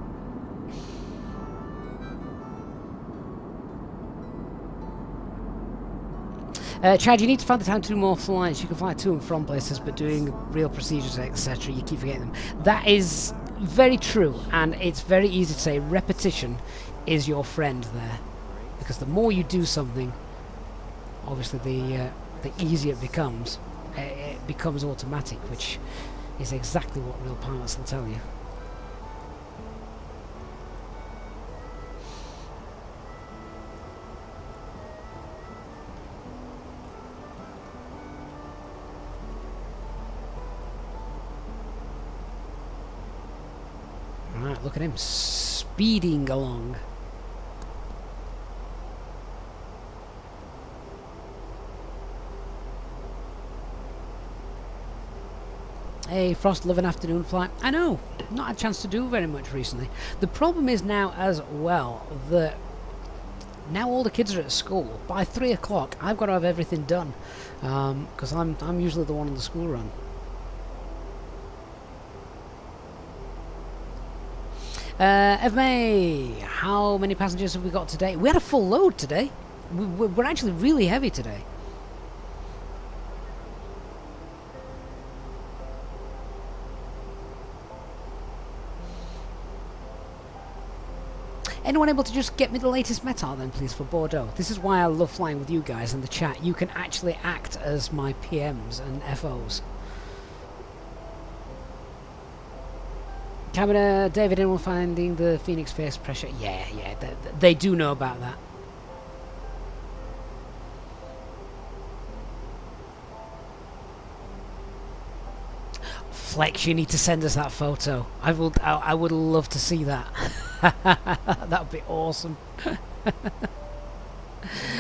[SPEAKER 1] Chad, you need to find the time to do more flights. You can fly to and from places, but doing real procedures, etc., you keep forgetting them. That is very true, and it's very easy to say repetition is your friend there. Because the more you do something, obviously the easier it becomes. It becomes automatic, which is exactly what real pilots will tell you. Right, look at him speeding along. Hey, Frost, love an afternoon flight. I know, not had a chance to do very much recently. The problem is now as well that now all the kids are at school. By 3 o'clock, I've got to have everything done because I'm usually the one on the school run. Evmay, how many passengers have we got today? We had a full load today. We're actually really heavy today. Anyone able to just get me the latest METAR then, please, for Bordeaux? This is why I love flying with you guys in the chat. You can actually act as my PMs and FOs. Cabin, David, anyone finding the Fenix face pressure? Yeah, they do know about that. Flex, you need to send us that photo. I would love to see that. That would be awesome.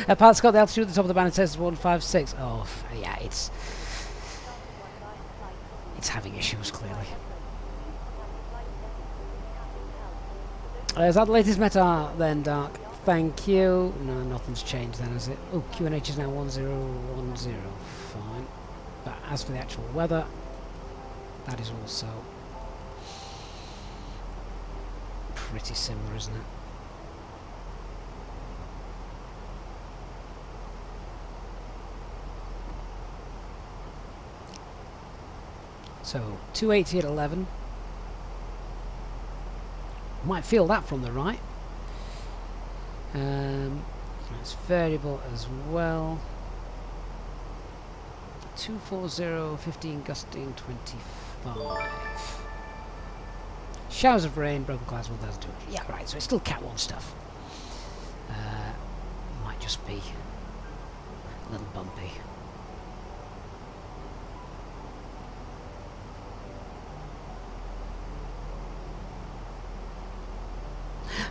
[SPEAKER 1] Pilot's got the altitude at the top of the band and says 156. Oh, yeah, it's having issues, clearly. Is that the latest METAR then, Dark? Thank you. No, nothing's changed then, has it? Oh, QNH is now 1010. Fine. But as for the actual weather, that is also pretty similar, isn't it? So 280 at 11. Might feel that from the right. It's variable as well. 240, 15 gusting, 25. Showers of rain, broken clouds, 1,200. Yeah, right, so it's still Cat 1 stuff. Might just be a little bumpy.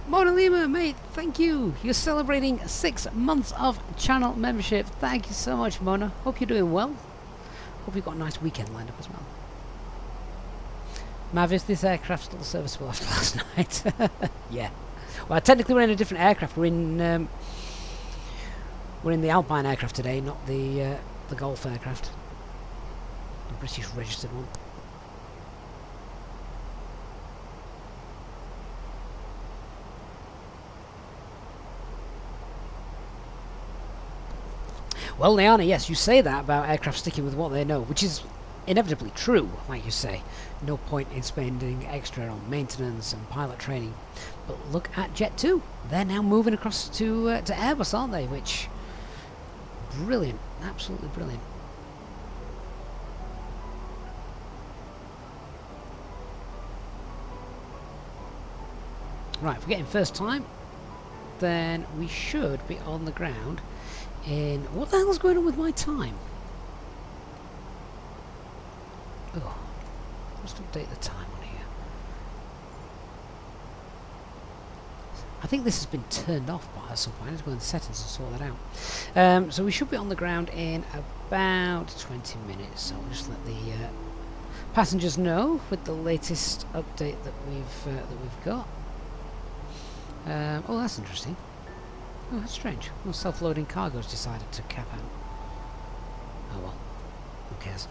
[SPEAKER 1] Mona Lima, mate, thank you. You're celebrating 6 months of channel membership. Thank you so much, Mona. Hope you're doing well. Hope you've got a nice weekend lined up as well. Mavis, this aircraft's still serviceable after last night. Yeah. Well, technically we're in a different aircraft. We're in the Alpine aircraft today, not the Golf aircraft. The British registered one. Well, Liana, yes, you say that about aircraft sticking with what they know, which is inevitably true, like you say. No point in spending extra on maintenance and pilot training. But look at Jet 2. They're now moving across to Airbus, aren't they? Which, brilliant. Absolutely brilliant. Right, if we're getting first time, then we should be on the ground in... What the hell's going on with my time? Oh, let's update the time on here. I think this has been turned off by some point. I need to go in the settings and sort that out. So we should be on the ground in about 20 minutes. So we'll just let the passengers know with the latest update that we've got. Oh, that's interesting. Oh, that's strange. Well, self-loading cargo's decided to cap out. Oh well, who cares?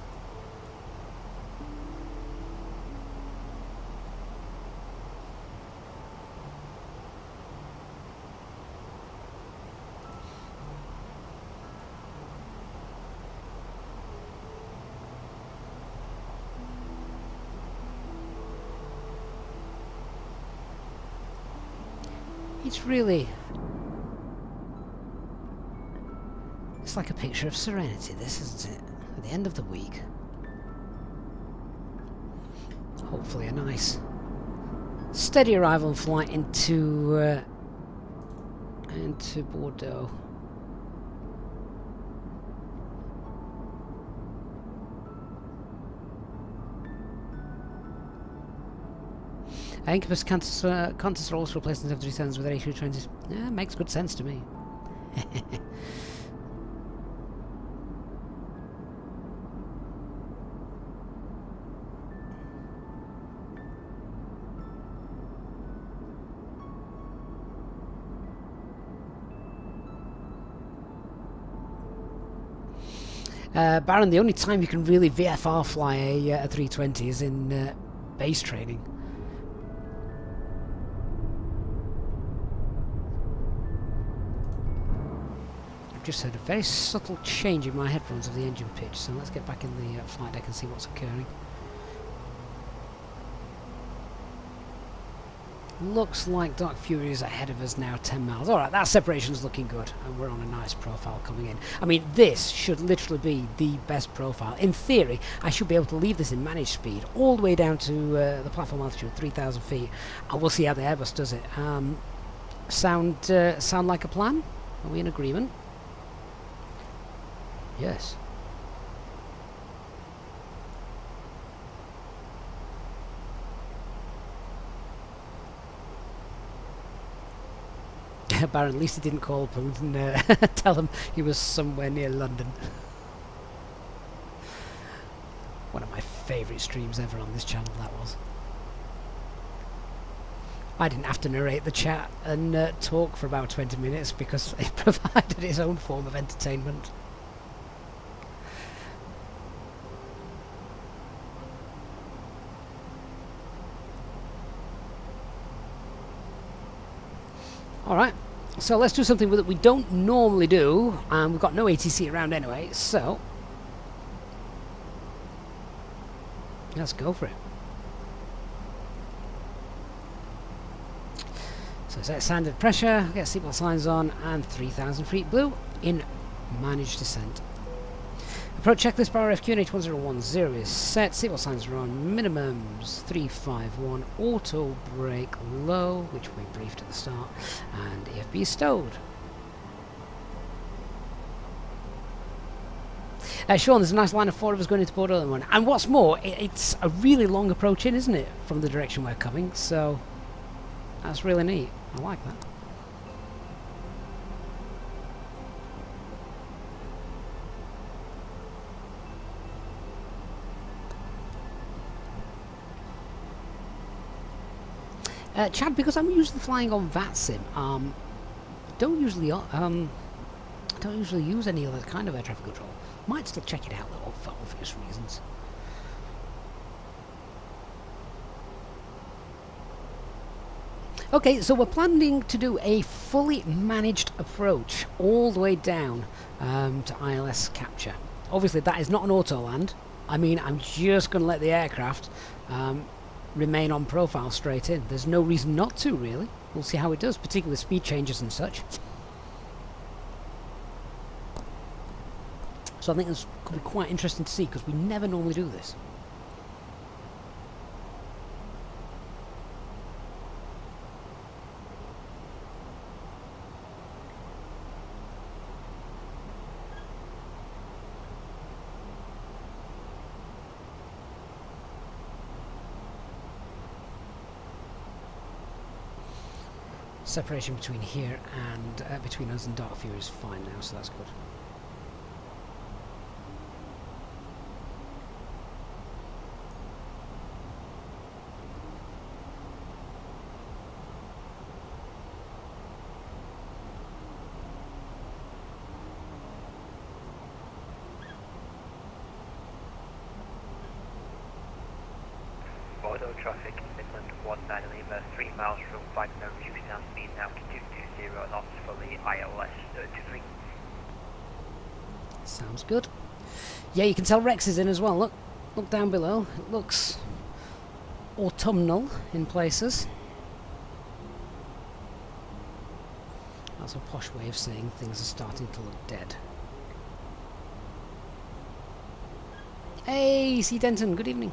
[SPEAKER 1] It's really... It's like a picture of serenity, this, isn't it? At the end of the week. Hopefully a nice steady arrival and flight into Bordeaux. Incubus Qantas are also replacing 737s with A320s. Yeah, makes good sense to me. Baron, the only time you can really VFR fly a 320 is in base training. I've just heard a very subtle change in my headphones of the engine pitch, so let's get back in the flight deck and see what's occurring. Looks like Dark Fury is ahead of us now, 10 miles. Alright, that separation's looking good, and we're on a nice profile coming in. I mean, this should literally be the best profile. In theory, I should be able to leave this in managed speed all the way down to the platform altitude, 3,000 feet, and we'll see how the Airbus does it. Sound like a plan? Are we in agreement? Yes. Baron, at least he didn't call up and tell him he was somewhere near London. One of my favourite streams ever on this channel, that was. I didn't have to narrate the chat and talk for about 20 minutes because it provided its own form of entertainment. Alright, so let's do something that we don't normally do, and we've got no ATC around anyway, so let's go for it. So set standard pressure, get seatbelt signs on, and 3,000 feet blue in managed descent. Approach checklist bar FQ H1010 is set, seatbelt signs are on, minimums 351, auto brake low, which we briefed at the start, and EFB is stowed. Sean, there's a nice line of 4 of us going into Bordeaux at the moment, and what's more, it's a really long approach in, isn't it, from the direction we're coming, so that's really neat. I like that. Chad, because I'm usually flying on VATSIM, don't usually use any other kind of air traffic control. Might still check it out though, for obvious reasons. Okay, so we're planning to do a fully managed approach all the way down to ILS capture. Obviously, that is not an auto land. I mean, I'm just going to let the aircraft remain on profile straight in. There's no reason not to, really. We'll see how it does, particularly with speed changes and such. So I think this could be quite interesting to see, because we never normally do this. Separation between here and between us and Dark Fury is fine now, so that's good.
[SPEAKER 4] Bordeaux traffic, Midland 19 Lima, 3 miles from flight now, reducing our speed now to 220 knots for the ILS 33.
[SPEAKER 1] Sounds good. Yeah, you can tell Rex is in as well. Look down below. It looks autumnal in places. That's a posh way of saying things are starting to look dead. Hey, C. Denton, good evening.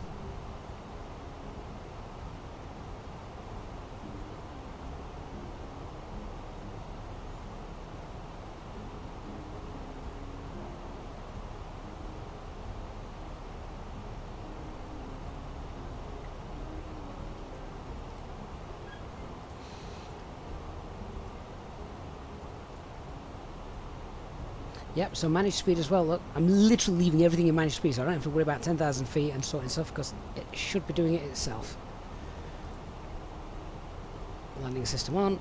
[SPEAKER 1] Yep, so managed speed as well. Look, I'm literally leaving everything in managed speed, so I don't have to worry about 10,000 feet and sorting stuff, because it should be doing it itself. Landing system on.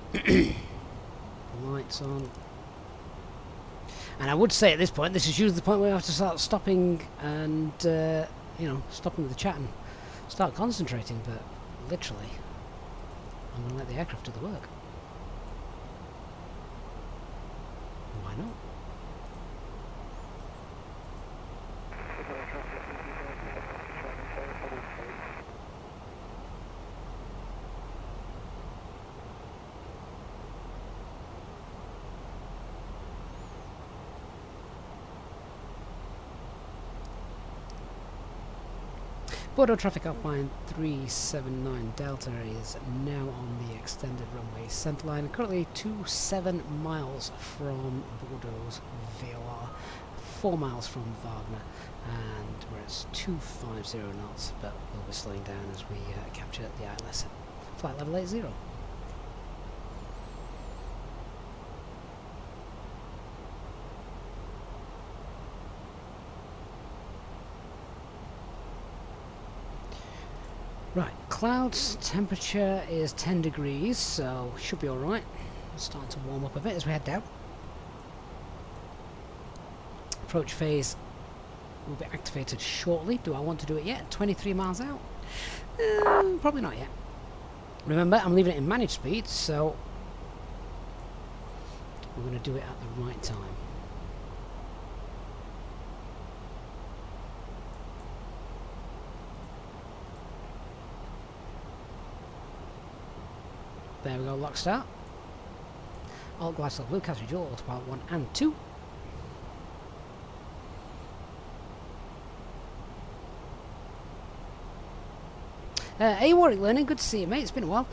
[SPEAKER 1] Lights on. And I would say at this point, this is usually the point where I have to start stopping and, you know, stopping with the chat and start concentrating, but literally, I'm going to let the aircraft do the work. Why not? Bordeaux traffic Alpine 379 Delta is now on the extended runway centerline, currently 27 miles from Bordeaux's VOR, 4 miles from Wagner, and we're at 250 knots, but we'll be slowing down as we capture the ILS at flight level 80. Right, clouds temperature is 10 degrees, so should be alright. Starting to warm up a bit as we head down. Approach phase will be activated shortly. Do I want to do it yet? 23 miles out? Probably not yet. Remember, I'm leaving it in managed speed, so we're going to do it at the right time. There we go, lock start. Alt glide slope, blue cast dual, autopilot 1 and 2. Hey Warwick Learning, good to see you mate, it's been a while.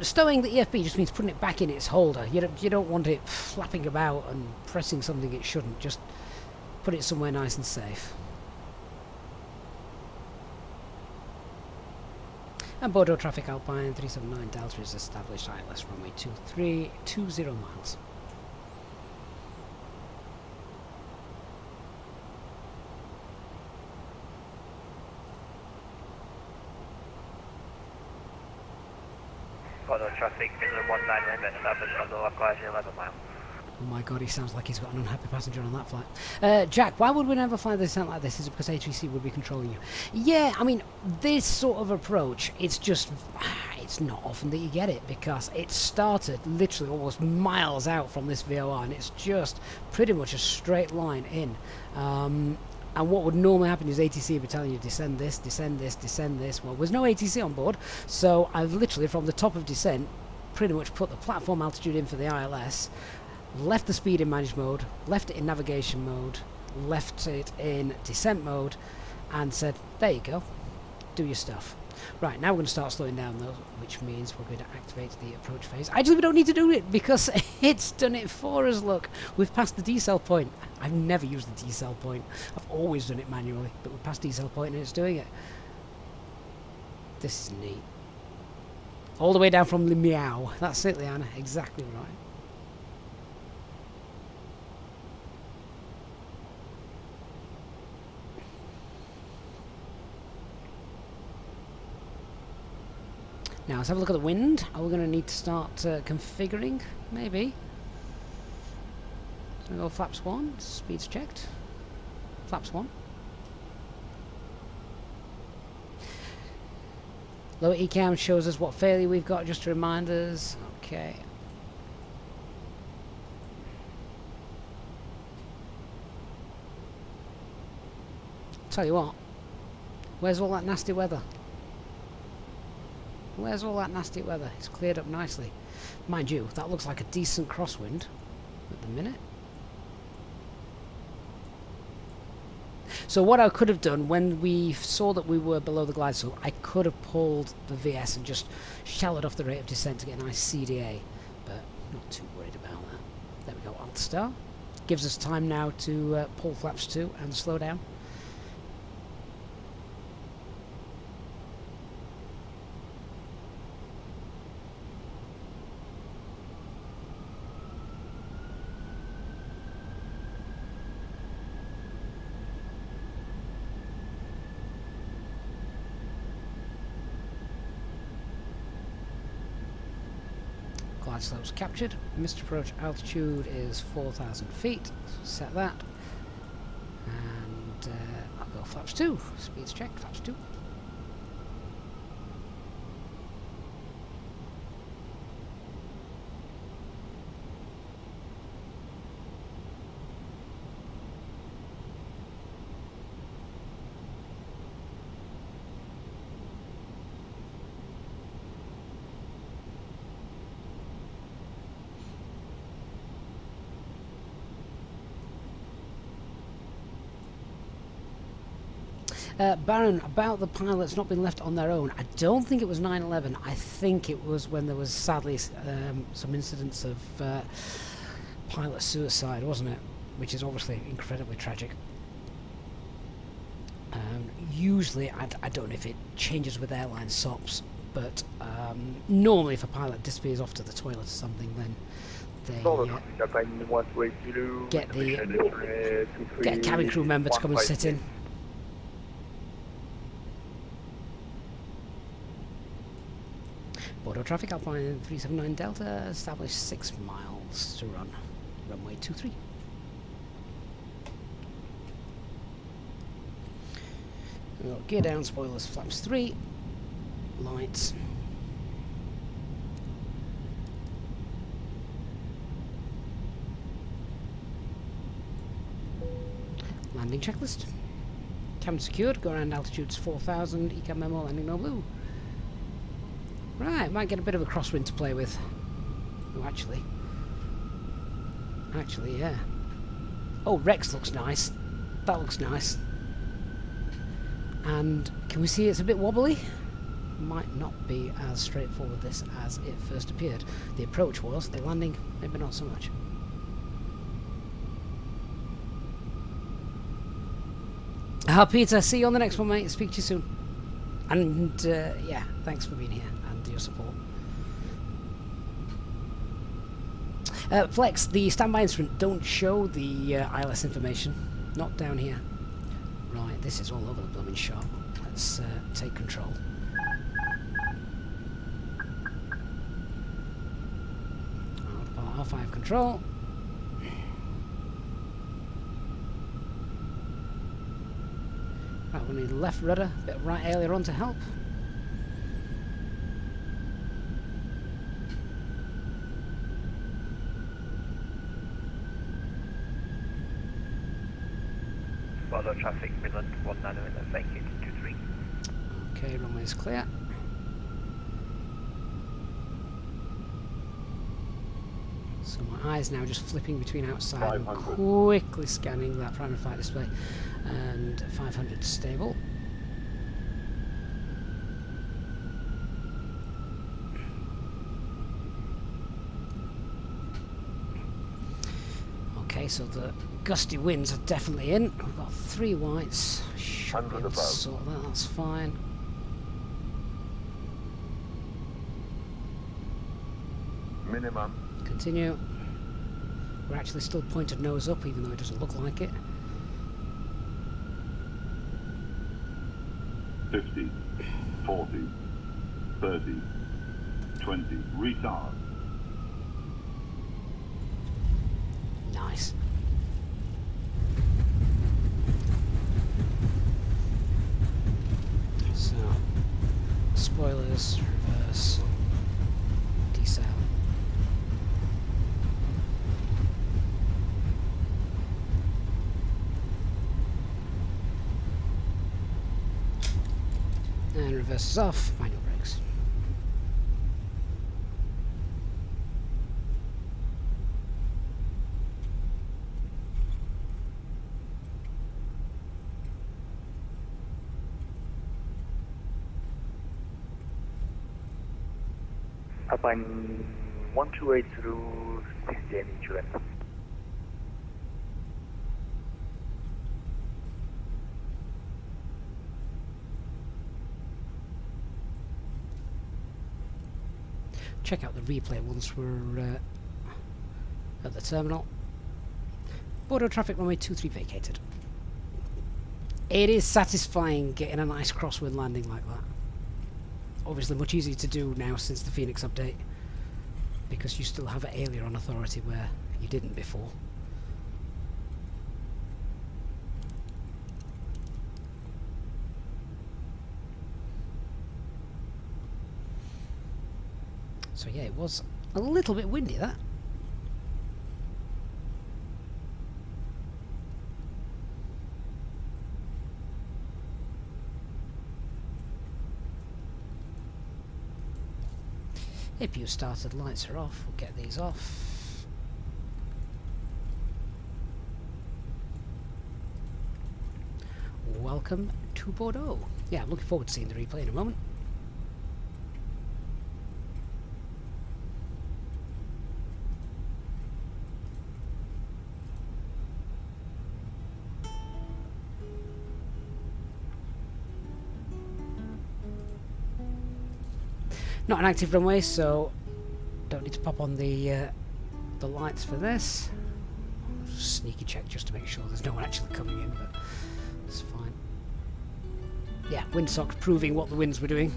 [SPEAKER 1] Stowing the EFB just means putting it back in its holder. You don't want it flapping about and pressing something it shouldn't, just put it somewhere nice and safe. And Bordeaux traffic Alpine 379 Delta is established ILS runway 2320 miles.
[SPEAKER 4] Bordeaux traffic, Finland 19 limit, established on the localizer 11 mile.
[SPEAKER 1] Oh my god, he sounds like he's got an unhappy passenger on that flight. Jack, why would we never fly the descent like this? Is it because ATC would be controlling you? Yeah, I mean, this sort of approach, it's just, it's not often that you get it, because it started literally almost miles out from this VOR, and it's just pretty much a straight line in. And what would normally happen is ATC would be telling you descend this, descend this, descend this. Well, there's no ATC on board, so I've literally, from the top of descent, pretty much put the platform altitude in for the ILS, left the speed in managed mode, left it in navigation mode, left it in descent mode, and said, there you go, do your stuff. Right, now we're going to start slowing down though, which means we're going to activate the approach phase. Actually, we don't need to do it because it's done it for us, look. We've passed the decel point. I've never used the decel point. I've always done it manually, but we've passed decel point and it's doing it. This is neat. All the way down from the meow. That's it, Leanna. Exactly right. Now let's have a look at the wind. Are we going to need to start configuring? Maybe. So we go flaps 1, speed's checked. Flaps 1. Lower ECAM shows us what failure we've got, just to remind us. Okay. Tell you what, where's all that nasty weather? Where's all that nasty weather? It's cleared up nicely. Mind you, that looks like a decent crosswind at the minute. So what I could have done when we saw that we were below the glide slope, I could have pulled the VS and just shallowed off the rate of descent to get a nice CDA, but not too worried about that. There we go, Alt Star. Gives us time now to pull flaps 2 and slow down. Glide slopes captured. Missed approach altitude is 4,000 feet. Set that. And I'll go flaps 2. Speeds checked, flaps 2. Baron, about the pilots not being left on their own, I don't think it was 9/11. I think it was when there was sadly some incidents of pilot suicide, wasn't it? Which is obviously incredibly tragic. Usually, I don't know if it changes with airline SOPs, but normally if a pilot disappears off to the toilet or something, then they get a cabin crew member to come and sit in. Bordeaux traffic, Alpine 379 Delta, established 6 miles to run. Runway 23. We've got gear down, spoilers, flaps 3, lights. Landing checklist. Cabin secured, go around altitudes 4,000, ECAM memo, landing no blue. Right, might get a bit of a crosswind to play with. Oh, actually, yeah. Oh, Rex looks nice. That looks nice. And can we see it's a bit wobbly? Might not be as straightforward this as it first appeared. The approach was, the landing, maybe not so much. Peter, see you on the next one, mate. Speak to you soon. And yeah, thanks for being here and your support. Flex, the standby instrument don't show the ILS information. Not down here. Right, this is all over the blooming shop. Let's take control. Autopilot R5 control. Right, we need left rudder, bit of right aileron to help.
[SPEAKER 4] Bordeaux traffic, Midland 19, thank you, 23.
[SPEAKER 1] Okay, runway is clear. So my eyes now just flipping between outside and quickly scanning that primary flight display. And 500 stable. Okay, so the gusty winds are definitely in. We've got 3 whites. Should be able to sort that, that's fine.
[SPEAKER 8] Minimum.
[SPEAKER 1] Continue. We're actually still pointed nose up, even though it doesn't look like it.
[SPEAKER 8] 50, 40, 30, 20, retard.
[SPEAKER 1] Nice. So, spoilers, reverse, decel. And reverse is off, manual brakes.
[SPEAKER 7] Alpine 128 through 60 insurance.
[SPEAKER 1] Check out the replay once we're at the terminal. Bordeaux traffic runway 23 vacated. It is satisfying getting a nice crosswind landing like that. Obviously much easier to do now since the Fenix update, because you still have aileron authority where you didn't before. So yeah, it was a little bit windy, that. APU started, lights are off, we'll get these off. welcome to Bordeaux. Yeah, I'm looking forward to seeing the replay in a moment. Not an active runway, so don't need to pop on the lights for this. Sneaky check just to make sure there's no one actually coming in, but it's fine. Yeah, windsock proving what the winds were doing.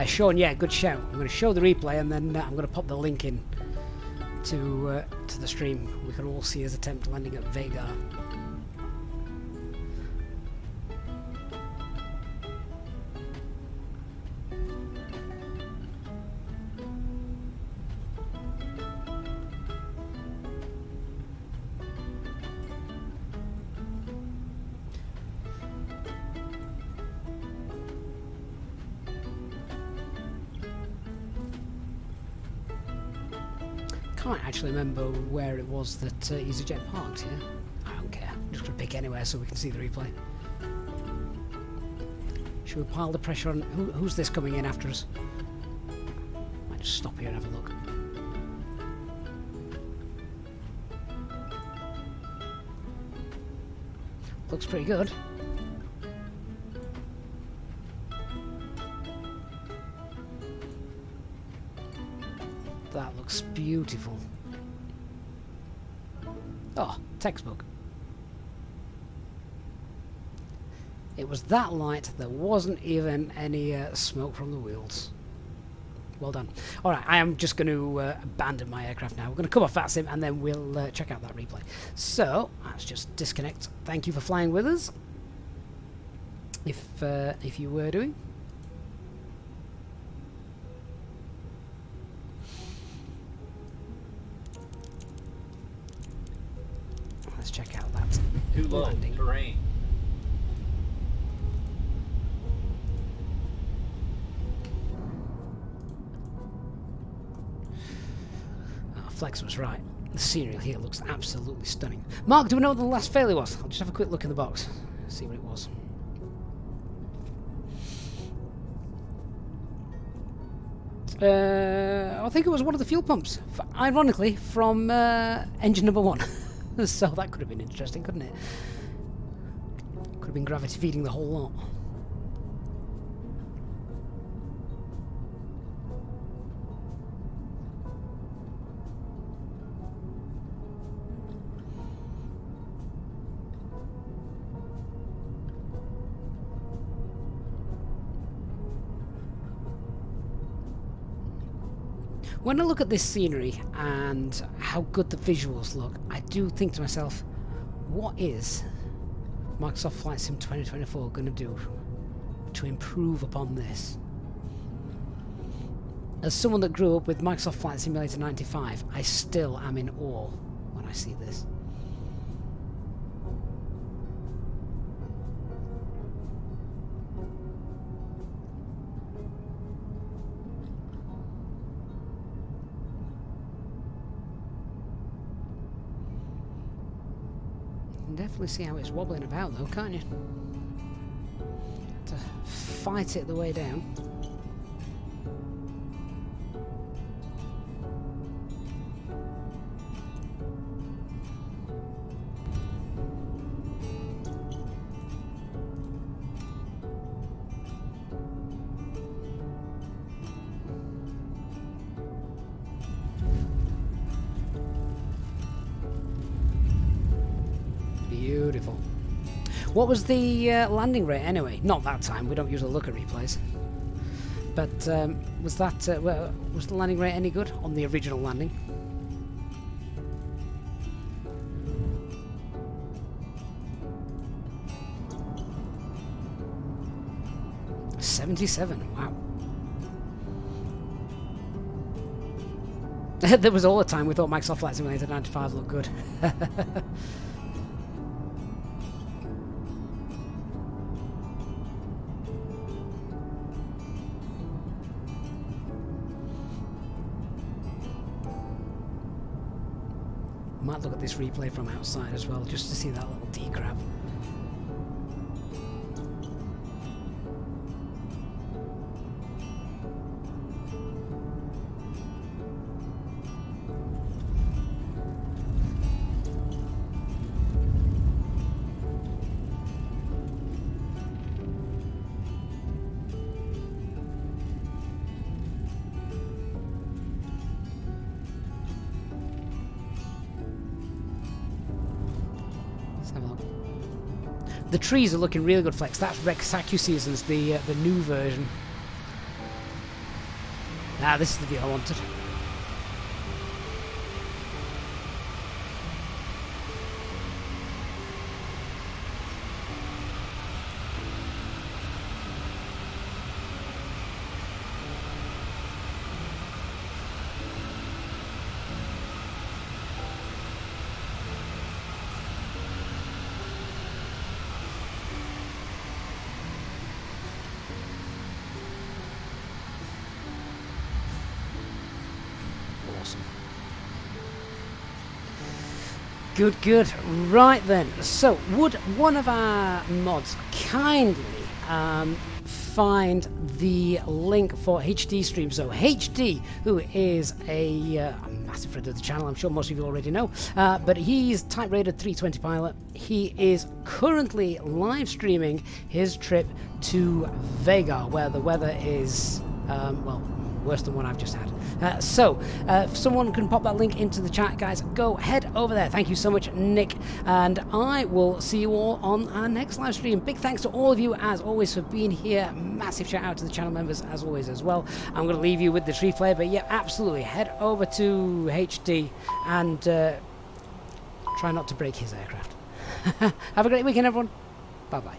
[SPEAKER 1] Sean, yeah, good shout. I'm going to show the replay and then I'm going to pop the link in to the stream. We can all see his attempt landing at Vega. Can't actually remember where it was that Easyjet parked here. I don't care. I'm just going to pick anywhere so we can see the replay. Should we pile the pressure on? Who's this coming in after us? Might just stop here and have a look. Looks pretty good. That looks beautiful. Oh, textbook. It was that light, there wasn't even any smoke from the wheels. Well done. Alright, I am just going to abandon my aircraft now. We're going to come off VATSIM and then we'll check out that replay. So, let's just disconnect. Thank you for flying with us. If you were doing. Let's check out that landing.
[SPEAKER 9] Terrain.
[SPEAKER 1] Flex was right. The scenery here looks absolutely stunning. Mark, do we know what the last failure was? I'll just have a quick look in the box. See what it was. I think it was one of the fuel pumps. Ironically, from engine number 1. So that could have been interesting, couldn't it? Could have been gravity feeding the whole lot. When I look at this scenery and how good the visuals look, I do think to myself, what is Microsoft Flight Sim 2024 going to do to improve upon this? As someone that grew up with Microsoft Flight Simulator 95, I still am in awe when I see this. Definitely see how it's wobbling about though, can't you? Have to fight it the way down. Beautiful. What was the landing rate anyway? Not that time, we don't usually look at replays. But was that was the landing rate any good on the original landing? $77, wow. There was all the time we thought Microsoft Flight Simulator 95 looked good. might look at this replay from outside as well, just to see that little D-crab. The trees are looking really good, Flex. That's Rexacu Seasons, the new version. Ah, this is the view I wanted. Good, good. Right then. So, would one of our mods kindly find the link for HD stream? So, HD, who is a massive friend of the channel, I'm sure most of you already know, but he's type rated 320 pilot. He is currently live streaming his trip to Vega, where the weather is, well, worse than what I've just had. If someone can pop that link into the chat, guys, go head over there. Thank you so much, Nick, and I will see you all on our next live stream. Big thanks to all of you, as always, for being here. Massive shout out to the channel members, as always, as well. I'm going to leave you with this replay, but yeah, absolutely, head over to HD and try not to break his aircraft. Have a great weekend, everyone. Bye-bye.